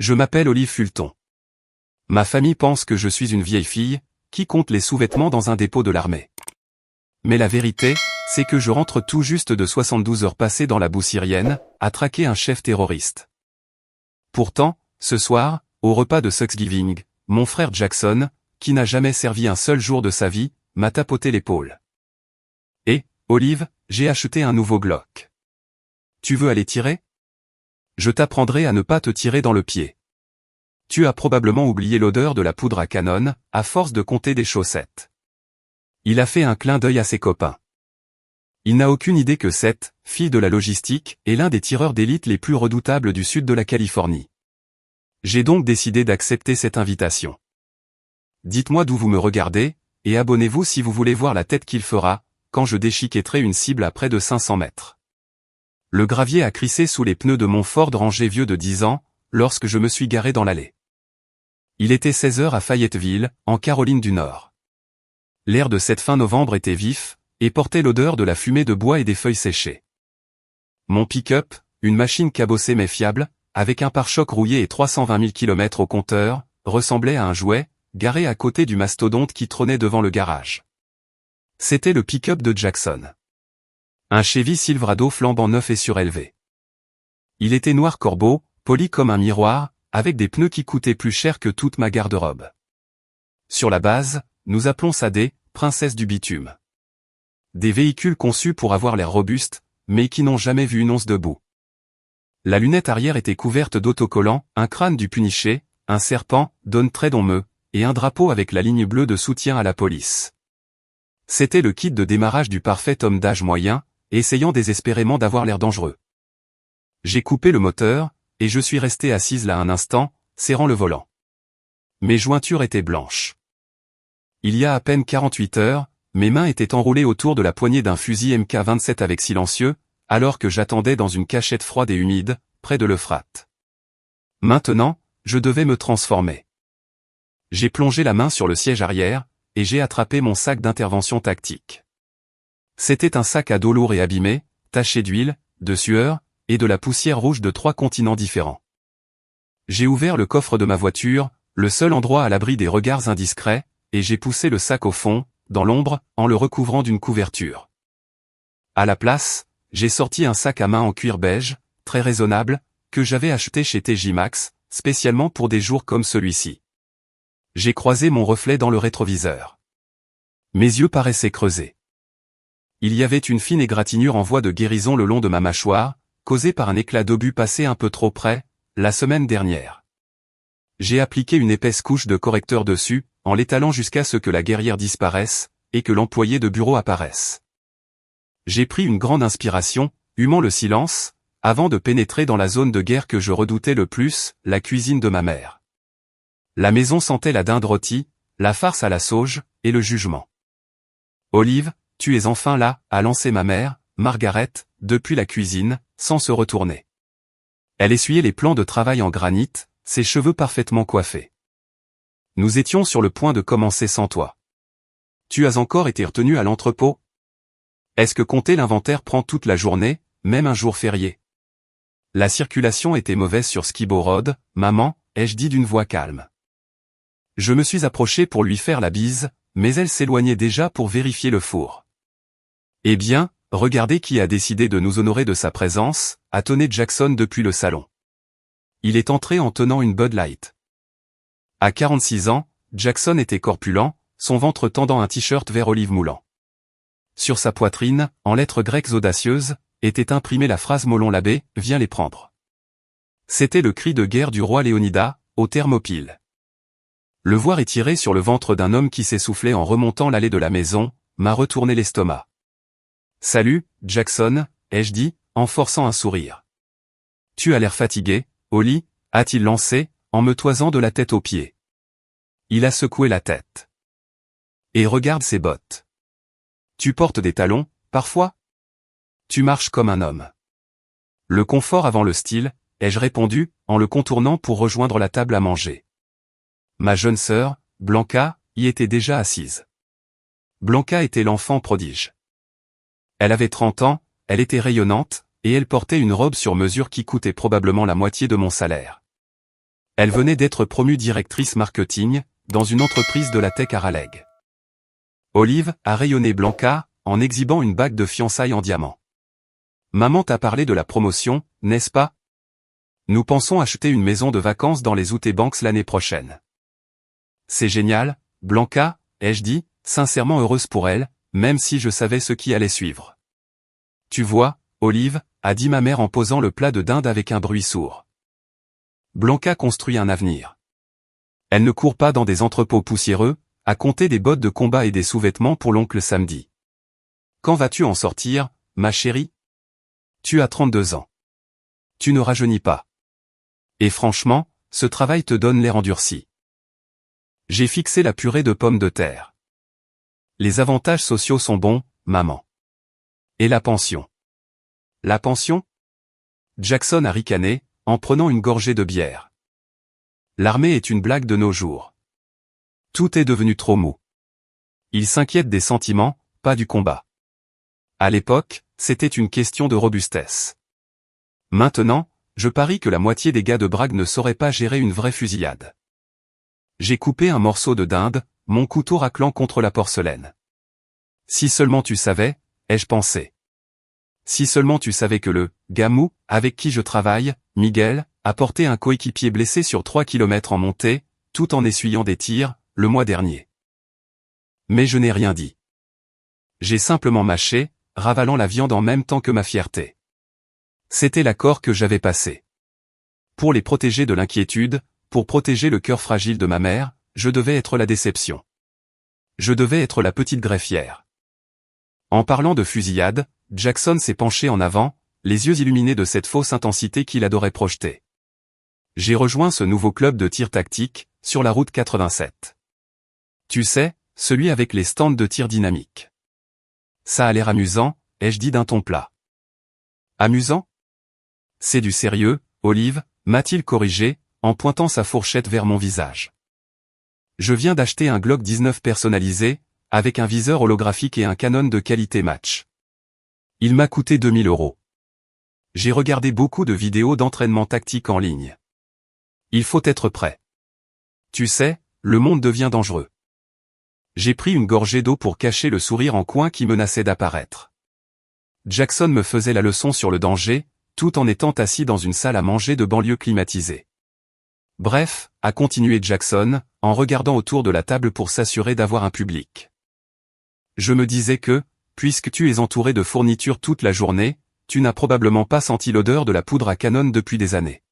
Je m'appelle Olive Fulton. Ma famille pense que je suis une vieille fille, qui compte les sous-vêtements dans un dépôt de l'armée. Mais la vérité, c'est que je rentre tout juste de 72 heures passées dans la boue syrienne, à traquer un chef terroriste. Pourtant, ce soir, au repas de Thanksgiving, mon frère Jackson, qui n'a jamais servi un seul jour de sa vie, m'a tapoté l'épaule. Et, Olive, j'ai acheté un nouveau Glock. Tu veux aller tirer? Je t'apprendrai à ne pas te tirer dans le pied. Tu as probablement oublié l'odeur de la poudre à canon, à force de compter des chaussettes. Il a fait un clin d'œil à ses copains. Il n'a aucune idée que Seth, fille de la logistique, est l'un des tireurs d'élite les plus redoutables du sud de la Californie. J'ai donc décidé d'accepter cette invitation. Dites-moi d'où vous me regardez, et abonnez-vous si vous voulez voir la tête qu'il fera, quand je déchiquetterai une cible à près de 500 mètres. Le gravier a crissé sous les pneus de mon Ford Ranger vieux de 10 ans, lorsque je me suis garé dans l'allée. Il était 16 heures à Fayetteville, en Caroline du Nord. L'air de cette fin novembre était vif, et portait l'odeur de la fumée de bois et des feuilles séchées. Mon pick-up, une machine cabossée mais fiable, avec un pare-choc rouillé et 320 000 km au compteur, ressemblait à un jouet, garé à côté du mastodonte qui trônait devant le garage. C'était le pick-up de Jackson. Un Chevy Silverado flambant neuf et surélevé. Il était noir corbeau, poli comme un miroir, avec des pneus qui coûtaient plus cher que toute ma garde-robe. Sur la base, nous appelons ça des « princesses du bitume ». Des véhicules conçus pour avoir l'air robustes, mais qui n'ont jamais vu une once de boue. La lunette arrière était couverte d'autocollants, un crâne du Punisher, un serpent, Don Tredonmeux, et un drapeau avec la ligne bleue de soutien à la police. C'était le kit de démarrage du parfait homme d'âge moyen, essayant désespérément d'avoir l'air dangereux. J'ai coupé le moteur, et je suis resté assise là un instant, serrant le volant. Mes jointures étaient blanches. Il y a à peine 48 heures, mes mains étaient enroulées autour de la poignée d'un fusil MK-27 avec silencieux, alors que j'attendais dans une cachette froide et humide, près de l'Euphrate. Maintenant, je devais me transformer. J'ai plongé la main sur le siège arrière, et j'ai attrapé mon sac d'intervention tactique. C'était un sac à dos lourd et abîmé, taché d'huile, de sueur, et de la poussière rouge de 3 continents différents. J'ai ouvert le coffre de ma voiture, le seul endroit à l'abri des regards indiscrets, et j'ai poussé le sac au fond, dans l'ombre, en le recouvrant d'une couverture. À la place, j'ai sorti un sac à main en cuir beige, très raisonnable, que j'avais acheté chez TJ Maxx, spécialement pour des jours comme celui-ci. J'ai croisé mon reflet dans le rétroviseur. Mes yeux paraissaient creusés. Il y avait une fine égratignure en voie de guérison le long de ma mâchoire, causée par un éclat d'obus passé un peu trop près, la semaine dernière. J'ai appliqué une épaisse couche de correcteur dessus, en l'étalant jusqu'à ce que la guerrière disparaisse, et que l'employé de bureau apparaisse. J'ai pris une grande inspiration, humant le silence, avant de pénétrer dans la zone de guerre que je redoutais le plus, la cuisine de ma mère. La maison sentait la dinde rôtie, la farce à la sauge, et le jugement. Olive, tu es enfin là, a lancé ma mère, Margaret, depuis la cuisine, sans se retourner. Elle essuyait les plans de travail en granit, ses cheveux parfaitement coiffés. Nous étions sur le point de commencer sans toi. Tu as encore été retenu à l'entrepôt? Est-ce que compter l'inventaire prend toute la journée, même un jour férié? La circulation était mauvaise sur Skibo Road, maman, ai-je dit d'une voix calme. Je me suis approché pour lui faire la bise, mais elle s'éloignait déjà pour vérifier le four. Eh bien, regardez qui a décidé de nous honorer de sa présence, a tonné Jackson depuis le salon. Il est entré en tenant une Bud Light. À 46 ans, Jackson était corpulent, son ventre tendant un t-shirt vert olive moulant. Sur sa poitrine, en lettres grecques audacieuses, était imprimée la phrase Molon l'abbé, viens les prendre. C'était le cri de guerre du roi Léonidas, aux Thermopyles. Le voir étiré sur le ventre d'un homme qui s'essoufflait en remontant l'allée de la maison, m'a retourné l'estomac. Salut, Jackson, ai-je dit, en forçant un sourire. Tu as l'air fatigué, Oli, a-t-il lancé, en me toisant de la tête aux pieds. Il a secoué la tête. Et regarde ses bottes. Tu portes des talons, parfois? Tu marches comme un homme. Le confort avant le style, ai-je répondu, en le contournant pour rejoindre la table à manger. Ma jeune sœur, Blanca, y était déjà assise. Blanca était l'enfant prodige. Elle avait 30 ans, elle était rayonnante, et elle portait une robe sur mesure qui coûtait probablement la moitié de mon salaire. Elle venait d'être promue directrice marketing, dans une entreprise de la tech à Raleigh. Olive a rayonné Blanca, en exhibant une bague de fiançailles en diamant. Maman t'a parlé de la promotion, n'est-ce pas? Nous pensons acheter une maison de vacances dans les Outer Banks l'année prochaine. C'est génial, Blanca, ai-je dit, sincèrement heureuse pour elle, même si je savais ce qui allait suivre. Tu vois, Olive, a dit ma mère en posant le plat de dinde avec un bruit sourd. Blanca construit un avenir. Elle ne court pas dans des entrepôts poussiéreux, à compter des bottes de combat et des sous-vêtements pour l'oncle samedi. Quand vas-tu en sortir, ma chérie? Tu as 32 ans. Tu ne rajeunis pas. Et franchement, ce travail te donne l'air endurci. J'ai fixé la purée de pommes de terre. Les avantages sociaux sont bons, maman. Et la pension? La pension? Jackson a ricané, en prenant une gorgée de bière. L'armée est une blague de nos jours. Tout est devenu trop mou. Il s'inquiète des sentiments, pas du combat. À l'époque, c'était une question de robustesse. Maintenant, je parie que la moitié des gars de Bragg ne sauraient pas gérer une vraie fusillade. J'ai coupé un morceau de dinde, mon couteau raclant contre la porcelaine. Si seulement tu savais, ai-je pensé. Si seulement tu savais que le gamou, avec qui je travaille, Miguel, a porté un coéquipier blessé sur 3 kilomètres en montée, tout en essuyant des tirs, le mois dernier. Mais je n'ai rien dit. J'ai simplement mâché, ravalant la viande en même temps que ma fierté. C'était l'accord que j'avais passé. Pour les protéger de l'inquiétude, pour protéger le cœur fragile de ma mère, je devais être la déception. Je devais être la petite greffière. En parlant de fusillade, Jackson s'est penché en avant, les yeux illuminés de cette fausse intensité qu'il adorait projeter. J'ai rejoint ce nouveau club de tir tactique, sur la route 87. Tu sais, celui avec les stands de tir dynamique. Ça a l'air amusant, ai-je dit d'un ton plat. Amusant? C'est du sérieux, Olive, m'a-t-il corrigé, en pointant sa fourchette vers mon visage. Je viens d'acheter un Glock 19 personnalisé, avec un viseur holographique et un canon de qualité match. Il m'a coûté 2000 €. J'ai regardé beaucoup de vidéos d'entraînement tactique en ligne. Il faut être prêt. Tu sais, le monde devient dangereux. J'ai pris une gorgée d'eau pour cacher le sourire en coin qui menaçait d'apparaître. Jackson me faisait la leçon sur le danger, tout en étant assis dans une salle à manger de banlieue climatisée. Bref, a continué Jackson, en regardant autour de la table pour s'assurer d'avoir un public. Je me disais que, puisque tu es entouré de fournitures toute la journée, tu n'as probablement pas senti l'odeur de la poudre à canon depuis des années.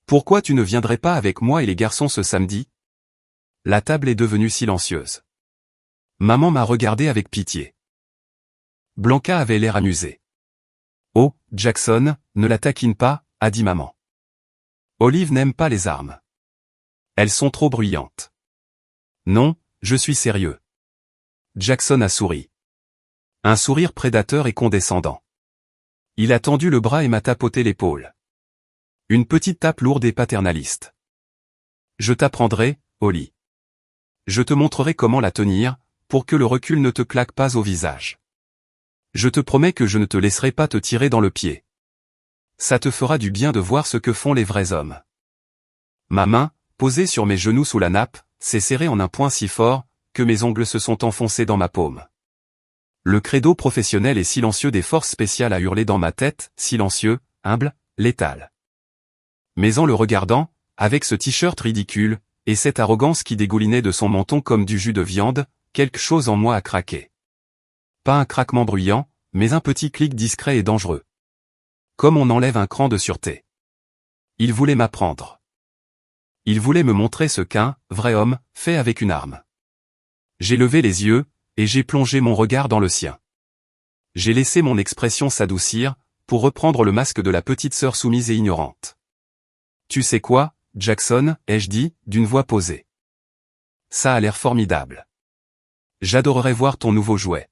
Pourquoi tu ne viendrais pas avec moi et les garçons ce samedi? La table est devenue silencieuse. Maman m'a regardé avec pitié. Blanca avait l'air amusée. Oh, Jackson, ne la taquine pas, a dit maman. Olive n'aime pas les armes. Elles sont trop bruyantes. Non, je suis sérieux. Jackson a souri. Un sourire prédateur et condescendant. Il a tendu le bras et m'a tapoté l'épaule. Une petite tape lourde et paternaliste. Je t'apprendrai, Oli. Je te montrerai comment la tenir, pour que le recul ne te claque pas au visage. Je te promets que je ne te laisserai pas te tirer dans le pied. Ça te fera du bien de voir ce que font les vrais hommes. Ma main, posée sur mes genoux sous la nappe, s'est serrée en un point si fort, que mes ongles se sont enfoncés dans ma paume. Le credo professionnel et silencieux des forces spéciales a hurlé dans ma tête, silencieux, humble, létal. Mais en le regardant, avec ce t-shirt ridicule, et cette arrogance qui dégoulinait de son menton comme du jus de viande, quelque chose en moi a craqué. Pas un craquement bruyant, mais un petit clic discret et dangereux. Comme on enlève un cran de sûreté. Il voulait m'apprendre. Il voulait me montrer ce qu'un vrai homme fait avec une arme. J'ai levé les yeux, et j'ai plongé mon regard dans le sien. J'ai laissé mon expression s'adoucir, pour reprendre le masque de la petite sœur soumise et ignorante. Tu sais quoi, Jackson, ai-je dit, d'une voix posée. Ça a l'air formidable. J'adorerais voir ton nouveau jouet.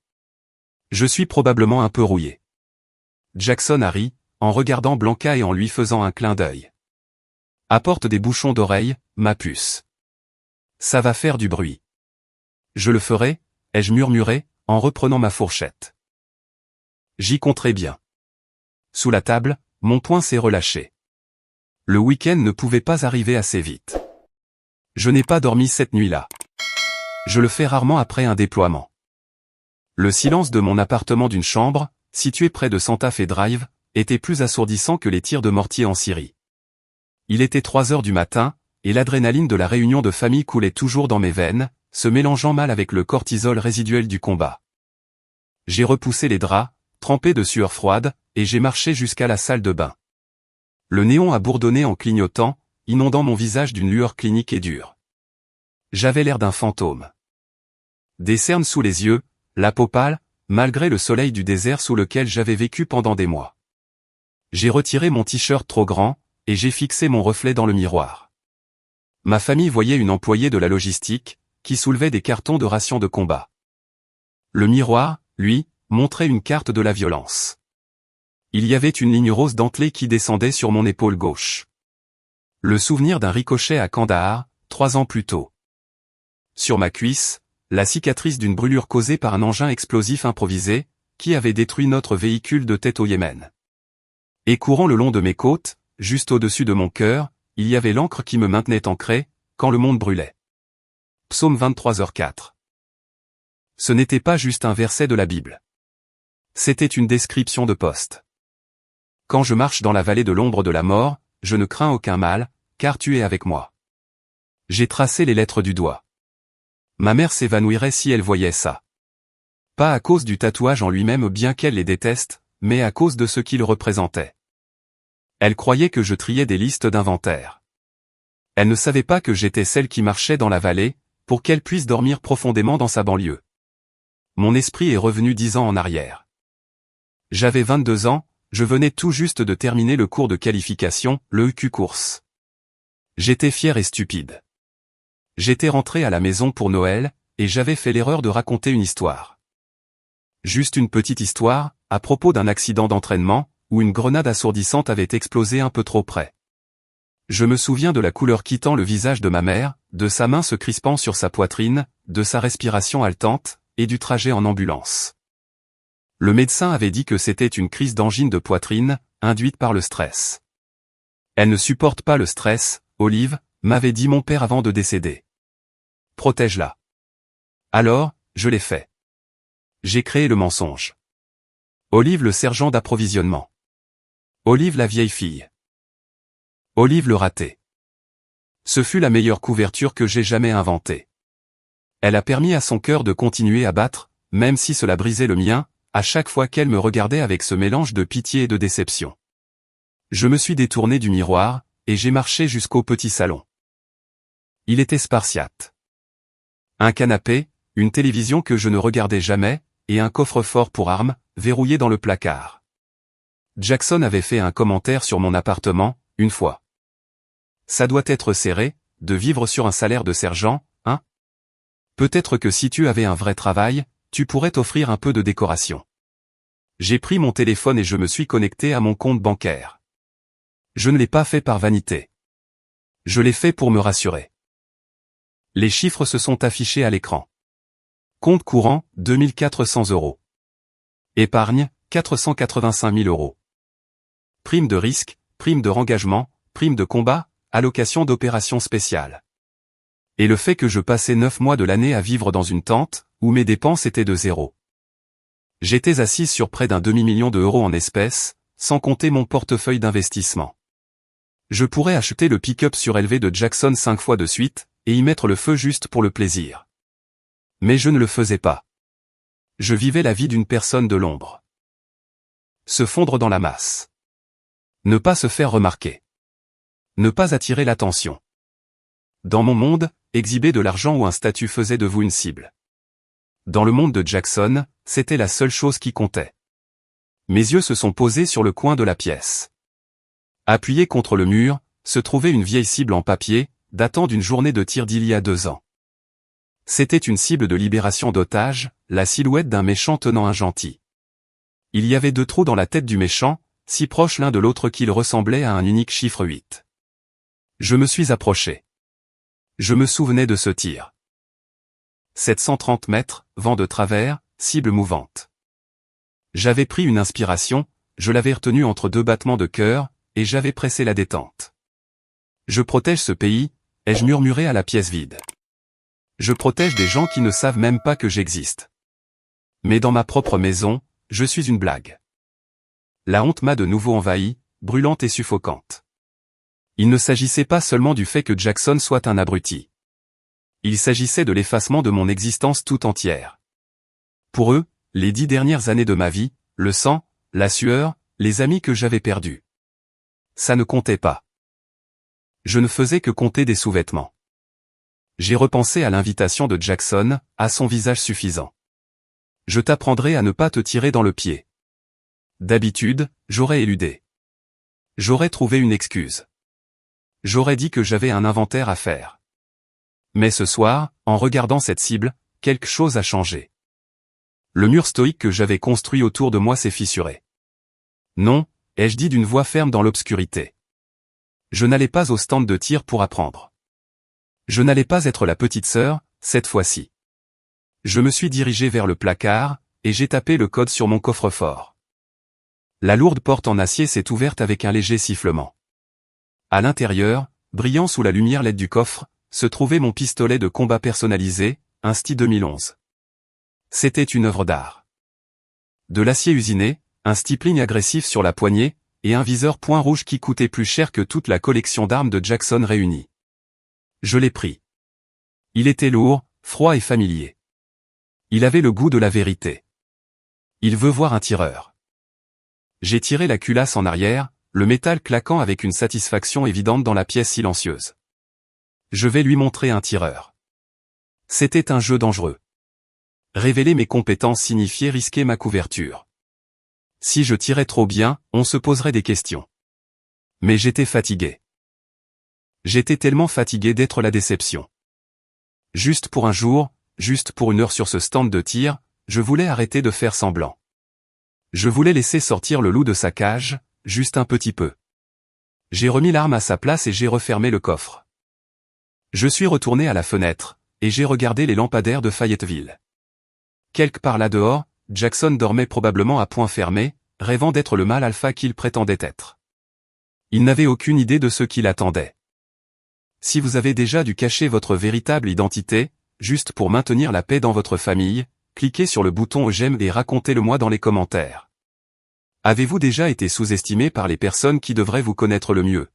Je suis probablement un peu rouillé. Jackson a ri, en regardant Blanca et en lui faisant un clin d'œil. Apporte des bouchons d'oreille, ma puce. Ça va faire du bruit. Je le ferai, ai-je murmuré, en reprenant ma fourchette. J'y compterai bien. Sous la table, mon poing s'est relâché. Le week-end ne pouvait pas arriver assez vite. Je n'ai pas dormi cette nuit-là. Je le fais rarement après un déploiement. Le silence de mon appartement d'une chambre, situé près de Santa Fe Drive, était plus assourdissant que les tirs de mortier en Syrie. Il était 3 heures du matin, et l'adrénaline de la réunion de famille coulait toujours dans mes veines, se mélangeant mal avec le cortisol résiduel du combat. J'ai repoussé les draps, trempés de sueur froide, et j'ai marché jusqu'à la salle de bain. Le néon a bourdonné en clignotant, inondant mon visage d'une lueur clinique et dure. J'avais l'air d'un fantôme. Des cernes sous les yeux, la peau pâle, malgré le soleil du désert sous lequel j'avais vécu pendant des mois. J'ai retiré mon t-shirt trop grand, et j'ai fixé mon reflet dans le miroir. Ma famille voyait une employée de la logistique, qui soulevait des cartons de rations de combat. Le miroir, lui, montrait une carte de la violence. Il y avait une ligne rose dentelée qui descendait sur mon épaule gauche. Le souvenir d'un ricochet à Kandahar, 3 ans plus tôt. Sur ma cuisse, la cicatrice d'une brûlure causée par un engin explosif improvisé, qui avait détruit notre véhicule de tête au Yémen. Et courant le long de mes côtes, juste au-dessus de mon cœur, il y avait l'encre qui me maintenait ancré, quand le monde brûlait. Psaume 23h4. Ce n'était pas juste un verset de la Bible. C'était une description de poste. Quand je marche dans la vallée de l'ombre de la mort, je ne crains aucun mal, car tu es avec moi. J'ai tracé les lettres du doigt. Ma mère s'évanouirait si elle voyait ça. Pas à cause du tatouage en lui-même bien qu'elle les déteste, mais à cause de ce qu'il représentait. Elle croyait que je triais des listes d'inventaire. Elle ne savait pas que j'étais celle qui marchait dans la vallée, pour qu'elle puisse dormir profondément dans sa banlieue. Mon esprit est revenu 10 ans en arrière. J'avais 22 ans, je venais tout juste de terminer le cours de qualification, le EQ course. J'étais fier et stupide. J'étais rentré à la maison pour Noël, et j'avais fait l'erreur de raconter une histoire. Juste une petite histoire, à propos d'un accident d'entraînement, où une grenade assourdissante avait explosé un peu trop près. Je me souviens de la couleur quittant le visage de ma mère, de sa main se crispant sur sa poitrine, de sa respiration haletante, et du trajet en ambulance. Le médecin avait dit que c'était une crise d'angine de poitrine, induite par le stress. Elle ne supporte pas le stress, Olive, m'avait dit mon père avant de décéder. Protège-la. Alors, je l'ai fait. J'ai créé le mensonge. Olive le sergent d'approvisionnement. Olive la vieille fille. Olive le raté. Ce fut la meilleure couverture que j'ai jamais inventée. Elle a permis à son cœur de continuer à battre, même si cela brisait le mien, à chaque fois qu'elle me regardait avec ce mélange de pitié et de déception. Je me suis détourné du miroir, et j'ai marché jusqu'au petit salon. Il était spartiate. Un canapé, une télévision que je ne regardais jamais, et un coffre-fort pour armes, verrouillé dans le placard. Jackson avait fait un commentaire sur mon appartement, une fois. Ça doit être serré, de vivre sur un salaire de sergent, hein? Peut-être que si tu avais un vrai travail, tu pourrais t'offrir un peu de décoration. J'ai pris mon téléphone et je me suis connecté à mon compte bancaire. Je ne l'ai pas fait par vanité. Je l'ai fait pour me rassurer. Les chiffres se sont affichés à l'écran. Compte courant, 2400 €. Épargne, 485 000 €. Prime de risque, prime de rengagement, prime de combat, allocation d'opérations spéciales. Et le fait que je passais 9 mois de l'année à vivre dans une tente, où mes dépenses étaient de 0. J'étais assise sur près d'un demi-million d'euros en espèces, sans compter mon portefeuille d'investissement. Je pourrais acheter le pick-up surélevé de Jackson 5 fois de suite, et y mettre le feu juste pour le plaisir. Mais je ne le faisais pas. Je vivais la vie d'une personne de l'ombre. Se fondre dans la masse. Ne pas se faire remarquer. Ne pas attirer l'attention. Dans mon monde, exhiber de l'argent ou un statut faisait de vous une cible. Dans le monde de Jackson, c'était la seule chose qui comptait. Mes yeux se sont posés sur le coin de la pièce. Appuyé contre le mur, se trouvait une vieille cible en papier, datant d'une journée de tir d'il y a 2 ans. C'était une cible de libération d'otages, la silhouette d'un méchant tenant un gentil. Il y avait 2 trous dans la tête du méchant, si proches l'un de l'autre qu'ils ressemblaient à un unique chiffre 8. Je me suis approché. Je me souvenais de ce tir. 730 mètres, vent de travers, cible mouvante. J'avais pris une inspiration, je l'avais retenue entre 2 battements de cœur, et j'avais pressé la détente. Je protège ce pays, ai-je murmuré à la pièce vide. Je protège des gens qui ne savent même pas que j'existe. Mais dans ma propre maison, je suis une blague. La honte m'a de nouveau envahi, brûlante et suffocante. Il ne s'agissait pas seulement du fait que Jackson soit un abruti. Il s'agissait de l'effacement de mon existence tout entière. Pour eux, les 10 dernières années de ma vie, le sang, la sueur, les amis que j'avais perdus. Ça ne comptait pas. Je ne faisais que compter des sous-vêtements. J'ai repensé à l'invitation de Jackson, à son visage suffisant. Je t'apprendrai à ne pas te tirer dans le pied. D'habitude, j'aurais éludé. J'aurais trouvé une excuse. J'aurais dit que j'avais un inventaire à faire. Mais ce soir, en regardant cette cible, quelque chose a changé. Le mur stoïque que j'avais construit autour de moi s'est fissuré. Non, ai-je dit d'une voix ferme dans l'obscurité. Je n'allais pas au stand de tir pour apprendre. Je n'allais pas être la petite sœur, cette fois-ci. Je me suis dirigé vers le placard, et j'ai tapé le code sur mon coffre-fort. La lourde porte en acier s'est ouverte avec un léger sifflement. À l'intérieur, brillant sous la lumière LED du coffre, se trouvait mon pistolet de combat personnalisé, un STI 2011. C'était une œuvre d'art. De l'acier usiné, un stippling agressif sur la poignée, et un viseur point rouge qui coûtait plus cher que toute la collection d'armes de Jackson réunie. Je l'ai pris. Il était lourd, froid et familier. Il avait le goût de la vérité. Il veut voir un tireur. J'ai tiré la culasse en arrière, le métal claquant avec une satisfaction évidente dans la pièce silencieuse. Je vais lui montrer un tireur. C'était un jeu dangereux. Révéler mes compétences signifiait risquer ma couverture. Si je tirais trop bien, on se poserait des questions. Mais j'étais fatigué. J'étais tellement fatigué d'être la déception. Juste pour un jour, juste pour une heure sur ce stand de tir, je voulais arrêter de faire semblant. Je voulais laisser sortir le loup de sa cage, juste un petit peu. J'ai remis l'arme à sa place et j'ai refermé le coffre. Je suis retourné à la fenêtre, et j'ai regardé les lampadaires de Fayetteville. Quelque part là dehors, Jackson dormait probablement à point fermé, rêvant d'être le mâle alpha qu'il prétendait être. Il n'avait aucune idée de ce qui l'attendait. Si vous avez déjà dû cacher votre véritable identité, juste pour maintenir la paix dans votre famille, cliquez sur le bouton j'aime et racontez-le-moi dans les commentaires. Avez-vous déjà été sous-estimé par les personnes qui devraient vous connaître le mieux?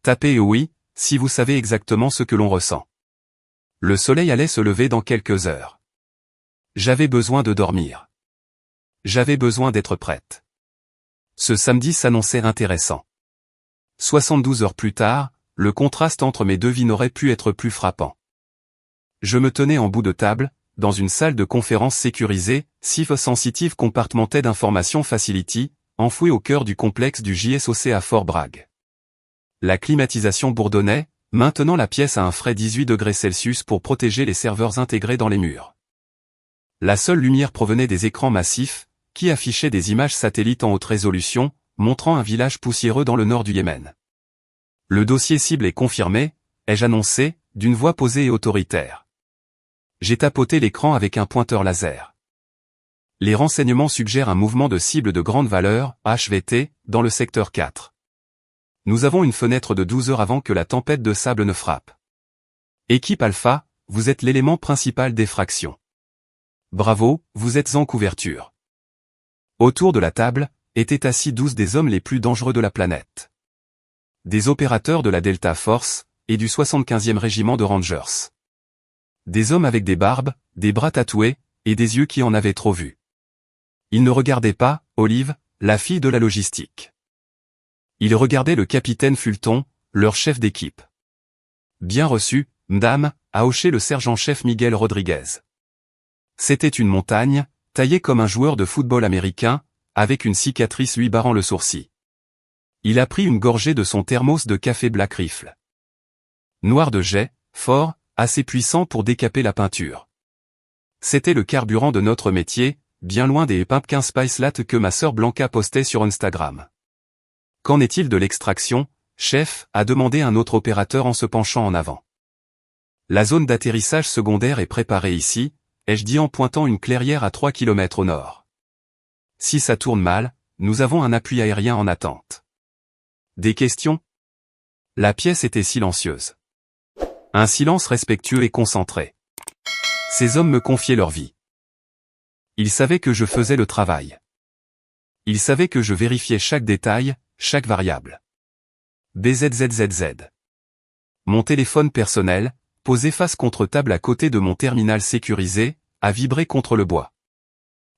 Tapez oui, si vous savez exactement ce que l'on ressent. Le soleil allait se lever dans quelques heures. J'avais besoin de dormir. J'avais besoin d'être prête. Ce samedi s'annonçait intéressant. 72 heures plus tard, le contraste entre mes deux vies n'aurait pu être plus frappant. Je me tenais en bout de table, dans une salle de conférence sécurisée, SIF Sensitive Compartmented Information Facility, enfouie au cœur du complexe du JSOC à Fort Bragg. La climatisation bourdonnait, maintenant la pièce à un frais 18 degrés Celsius pour protéger les serveurs intégrés dans les murs. La seule lumière provenait des écrans massifs, qui affichaient des images satellites en haute résolution, montrant un village poussiéreux dans le nord du Yémen. Le dossier cible est confirmé, ai-je annoncé, d'une voix posée et autoritaire. J'ai tapoté l'écran avec un pointeur laser. Les renseignements suggèrent un mouvement de cible de grande valeur, HVT, dans le secteur 4. Nous avons une fenêtre de 12 heures avant que la tempête de sable ne frappe. Équipe Alpha, vous êtes l'élément principal d'effraction. Bravo, vous êtes en couverture. Autour de la table, étaient assis 12 des hommes les plus dangereux de la planète. Des opérateurs de la Delta Force, et du 75e régiment de Rangers. Des hommes avec des barbes, des bras tatoués, et des yeux qui en avaient trop vu. Ils ne regardaient pas, Olive, la fille de la logistique. Ils regardaient le capitaine Fulton, leur chef d'équipe. Bien reçu, madame, a hoché le sergent-chef Miguel Rodriguez. C'était une montagne, taillée comme un joueur de football américain, avec une cicatrice lui barrant le sourcil. Il a pris une gorgée de son thermos de café Black Rifle. Noir de jet, fort, assez puissant pour décaper la peinture. C'était le carburant de notre métier, bien loin des pumpkin spice latte que ma sœur Blanca postait sur Instagram. Qu'en est-il de l'extraction, chef, a demandé un autre opérateur en se penchant en avant. La zone d'atterrissage secondaire est préparée ici, ai-je dit en pointant une clairière à 3 km au nord. Si ça tourne mal, nous avons un appui aérien en attente. Des questions? La pièce était silencieuse. Un silence respectueux et concentré. Ces hommes me confiaient leur vie. Ils savaient que je faisais le travail. Ils savaient que je vérifiais chaque détail, chaque variable. BZZZZ. Mon téléphone personnel, posé face contre table à côté de mon terminal sécurisé, a vibré contre le bois.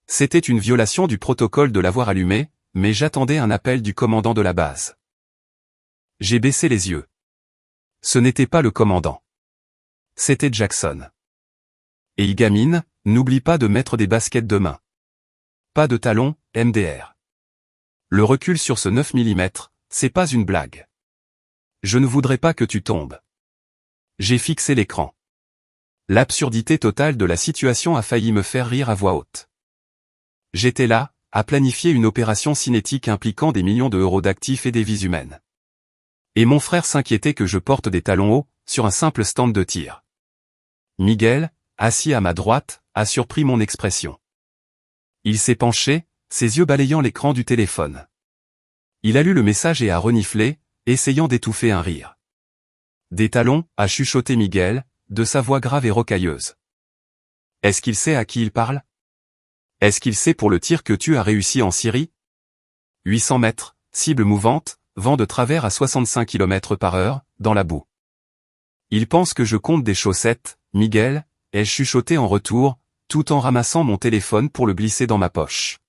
C'était une violation du protocole de l'avoir allumé, mais j'attendais un appel du commandant de la base. J'ai baissé les yeux. Ce n'était pas le commandant. C'était Jackson. Et gamine, n'oublie pas de mettre des baskets de main. Pas de talons, MDR. Le recul sur ce 9 mm, c'est pas une blague. Je ne voudrais pas que tu tombes. J'ai fixé l'écran. L'absurdité totale de la situation a failli me faire rire à voix haute. J'étais là, à planifier une opération cinétique impliquant des millions d'euros d'actifs et des vies humaines. Et mon frère s'inquiétait que je porte des talons hauts, sur un simple stand de tir. Miguel, assis à ma droite, a surpris mon expression. Il s'est penché, ses yeux balayant l'écran du téléphone. Il a lu le message et a reniflé, essayant d'étouffer un rire. Des talons, a chuchoté Miguel, de sa voix grave et rocailleuse. Est-ce qu'il sait à qui il parle? Est-ce qu'il sait pour le tir que tu as réussi en Syrie? 800 mètres, cible mouvante, vent de travers à 65 km/h, dans la boue. Il pense que je compte des chaussettes, Miguel, ai-je chuchoté en retour, tout en ramassant mon téléphone pour le glisser dans ma poche.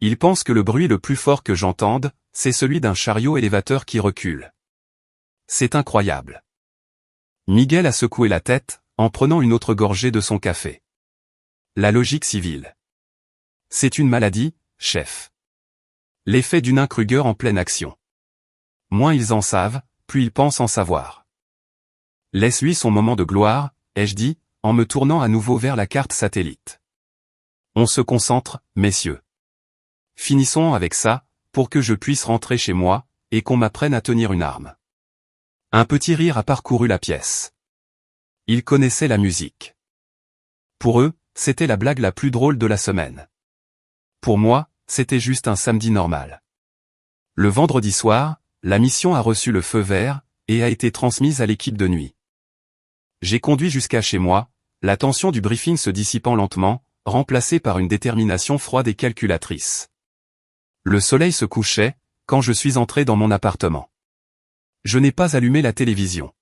Il pense que le bruit le plus fort que j'entende, c'est celui d'un chariot élévateur qui recule. C'est incroyable. Miguel a secoué la tête, en prenant une autre gorgée de son café. La logique civile. C'est une maladie, chef. L'effet d'une Kruger en pleine action. Moins ils en savent, plus ils pensent en savoir. Laisse-lui son moment de gloire, ai-je dit, en me tournant à nouveau vers la carte satellite. On se concentre, messieurs. Finissons avec ça, pour que je puisse rentrer chez moi, et qu'on m'apprenne à tenir une arme. Un petit rire a parcouru la pièce. Ils connaissaient la musique. Pour eux, c'était la blague la plus drôle de la semaine. Pour moi, c'était juste un samedi normal. Le vendredi soir, la mission a reçu le feu vert, et a été transmise à l'équipe de nuit. J'ai conduit jusqu'à chez moi, la tension du briefing se dissipant lentement, remplacée par une détermination froide et calculatrice. Le soleil se couchait, quand je suis entré dans mon appartement. Je n'ai pas allumé la télévision.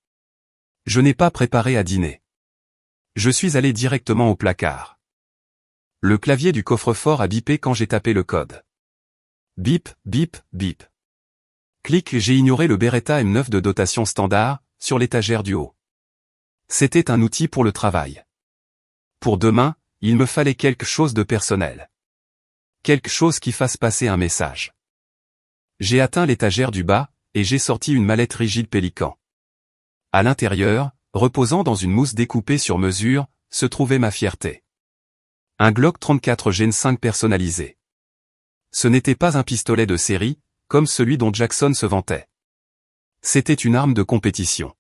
Je n'ai pas préparé à dîner. Je suis allé directement au placard. Le clavier du coffre-fort a bipé quand j'ai tapé le code. Bip, bip, bip. Clic, j'ai ignoré le Beretta M9 de dotation standard, sur l'étagère du haut. C'était un outil pour le travail. Pour demain, il me fallait quelque chose de personnel. Quelque chose qui fasse passer un message. J'ai atteint l'étagère du bas, et j'ai sorti une mallette rigide Pélican. À l'intérieur, reposant dans une mousse découpée sur mesure, se trouvait ma fierté. Un Glock 34 Gen 5 personnalisé. Ce n'était pas un pistolet de série, comme celui dont Jackson se vantait. C'était une arme de compétition.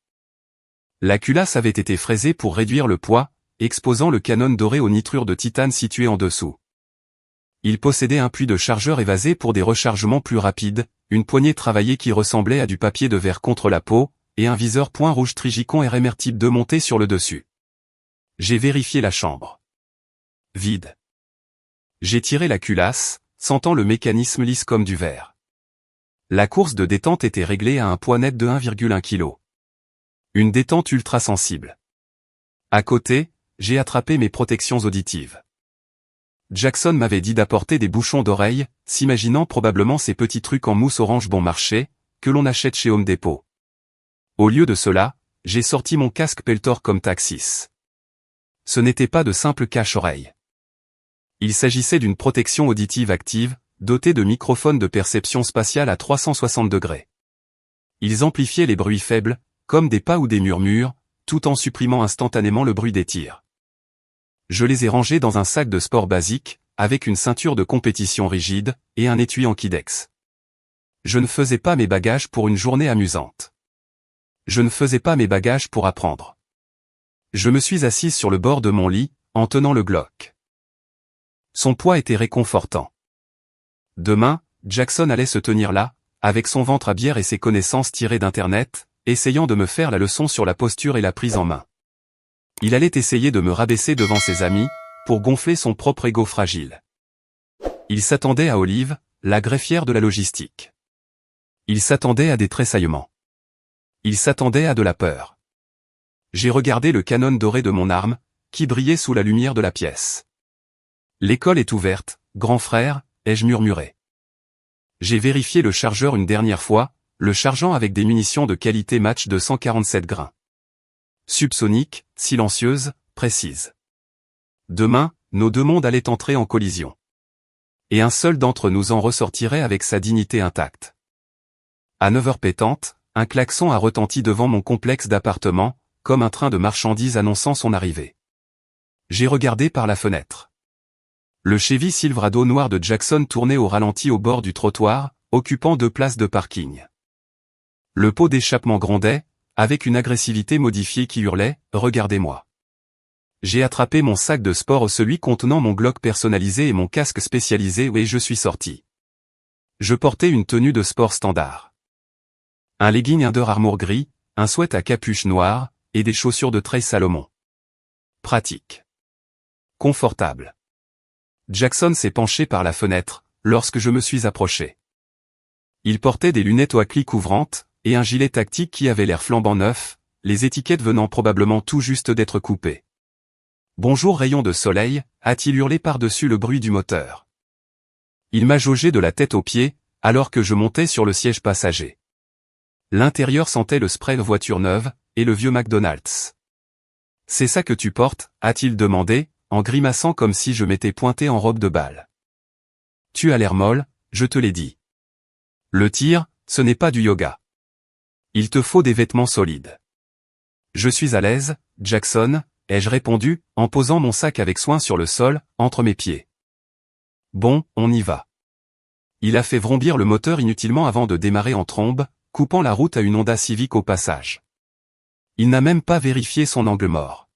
La culasse avait été fraisée pour réduire le poids, exposant le canon doré aux nitrures de titane situé en dessous. Il possédait un puits de chargeur évasé pour des rechargements plus rapides, une poignée travaillée qui ressemblait à du papier de verre contre la peau, et un viseur point rouge Trigicon RMR Type 2 monté sur le dessus. J'ai vérifié la chambre. Vide. J'ai tiré la culasse, sentant le mécanisme lisse comme du verre. La course de détente était réglée à un poids net de 1,1 kg. Une détente ultra sensible. À côté, j'ai attrapé mes protections auditives. Jackson m'avait dit d'apporter des bouchons d'oreille, s'imaginant probablement ces petits trucs en mousse orange bon marché, que l'on achète chez Home Depot. Au lieu de cela, j'ai sorti mon casque Peltor comme Taxis. Ce n'était pas de simple cache-oreille. Il s'agissait d'une protection auditive active, dotée de microphones de perception spatiale à 360 degrés. Ils amplifiaient les bruits faibles, comme des pas ou des murmures, tout en supprimant instantanément le bruit des tirs. Je les ai rangés dans un sac de sport basique, avec une ceinture de compétition rigide, et un étui en Kydex. Je ne faisais pas mes bagages pour une journée amusante. Je ne faisais pas mes bagages pour apprendre. Je me suis assise sur le bord de mon lit, en tenant le Glock. Son poids était réconfortant. Demain, Jackson allait se tenir là, avec son ventre à bière et ses connaissances tirées d'Internet, essayant de me faire la leçon sur la posture et la prise en main. Il allait essayer de me rabaisser devant ses amis, pour gonfler son propre ego fragile. Il s'attendait à Olive, la greffière de la logistique. Il s'attendait à des tressaillements. Il s'attendait à de la peur. J'ai regardé le canon doré de mon arme, qui brillait sous la lumière de la pièce. L'école est ouverte, grand frère, ai-je murmuré. J'ai vérifié le chargeur une dernière fois, le chargeant avec des munitions de qualité match de 147 grains. Subsonique, silencieuse, précise. Demain, nos deux mondes allaient entrer en collision. Et un seul d'entre nous en ressortirait avec sa dignité intacte. À 9h pétantes, un klaxon a retenti devant mon complexe d'appartements, comme un train de marchandises annonçant son arrivée. J'ai regardé par la fenêtre. Le Chevy Silverado noir de Jackson tournait au ralenti au bord du trottoir, occupant 2 places de parking. Le pot d'échappement grondait, avec une agressivité modifiée qui hurlait « Regardez-moi ». J'ai attrapé mon sac de sport, celui contenant mon Glock personnalisé et mon casque spécialisé et je suis sorti. Je portais une tenue de sport standard. Un legging Under Armour gris, un sweat à capuche noire, et des chaussures de trail Salomon. Pratique. Confortable. Jackson s'est penché par la fenêtre, lorsque je me suis approché. Il portait des lunettes Oakley couvrantes, et un gilet tactique qui avait l'air flambant neuf, les étiquettes venant probablement tout juste d'être coupées. « Bonjour rayon de soleil », a-t-il hurlé par-dessus le bruit du moteur. Il m'a jaugé de la tête aux pieds, alors que je montais sur le siège passager. L'intérieur sentait le spray de voiture neuve, et le vieux McDonald's. « C'est ça que tu portes ?» a-t-il demandé, en grimaçant comme si je m'étais pointé en robe de bal. « Tu as l'air molle, je te l'ai dit. Le tir, ce n'est pas du yoga. Il te faut des vêtements solides. » « Je suis à l'aise, Jackson », ai-je répondu, en posant mon sac avec soin sur le sol, entre mes pieds. « Bon, on y va. » Il a fait vrombir le moteur inutilement avant de démarrer en trombe, coupant la route à une Honda Civic au passage. Il n'a même pas vérifié son angle mort.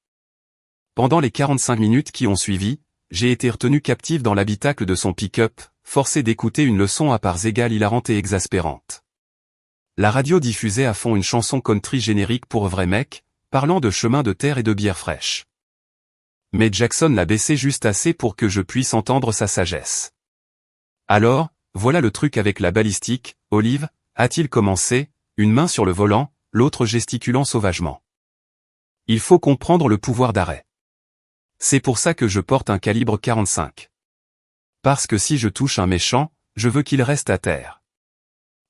Pendant les 45 minutes qui ont suivi, j'ai été retenu captif dans l'habitacle de son pick-up, forcé d'écouter une leçon à parts égales hilarante et exaspérante. La radio diffusait à fond une chanson country générique pour vrai mec, parlant de chemin de terre et de bière fraîche. Mais Jackson l'a baissé juste assez pour que je puisse entendre sa sagesse. Alors, voilà le truc avec la balistique, Olive, a-t-il commencé, une main sur le volant, l'autre gesticulant sauvagement. Il faut comprendre le pouvoir d'arrêt. C'est pour ça que je porte un calibre 45. Parce que si je touche un méchant, je veux qu'il reste à terre.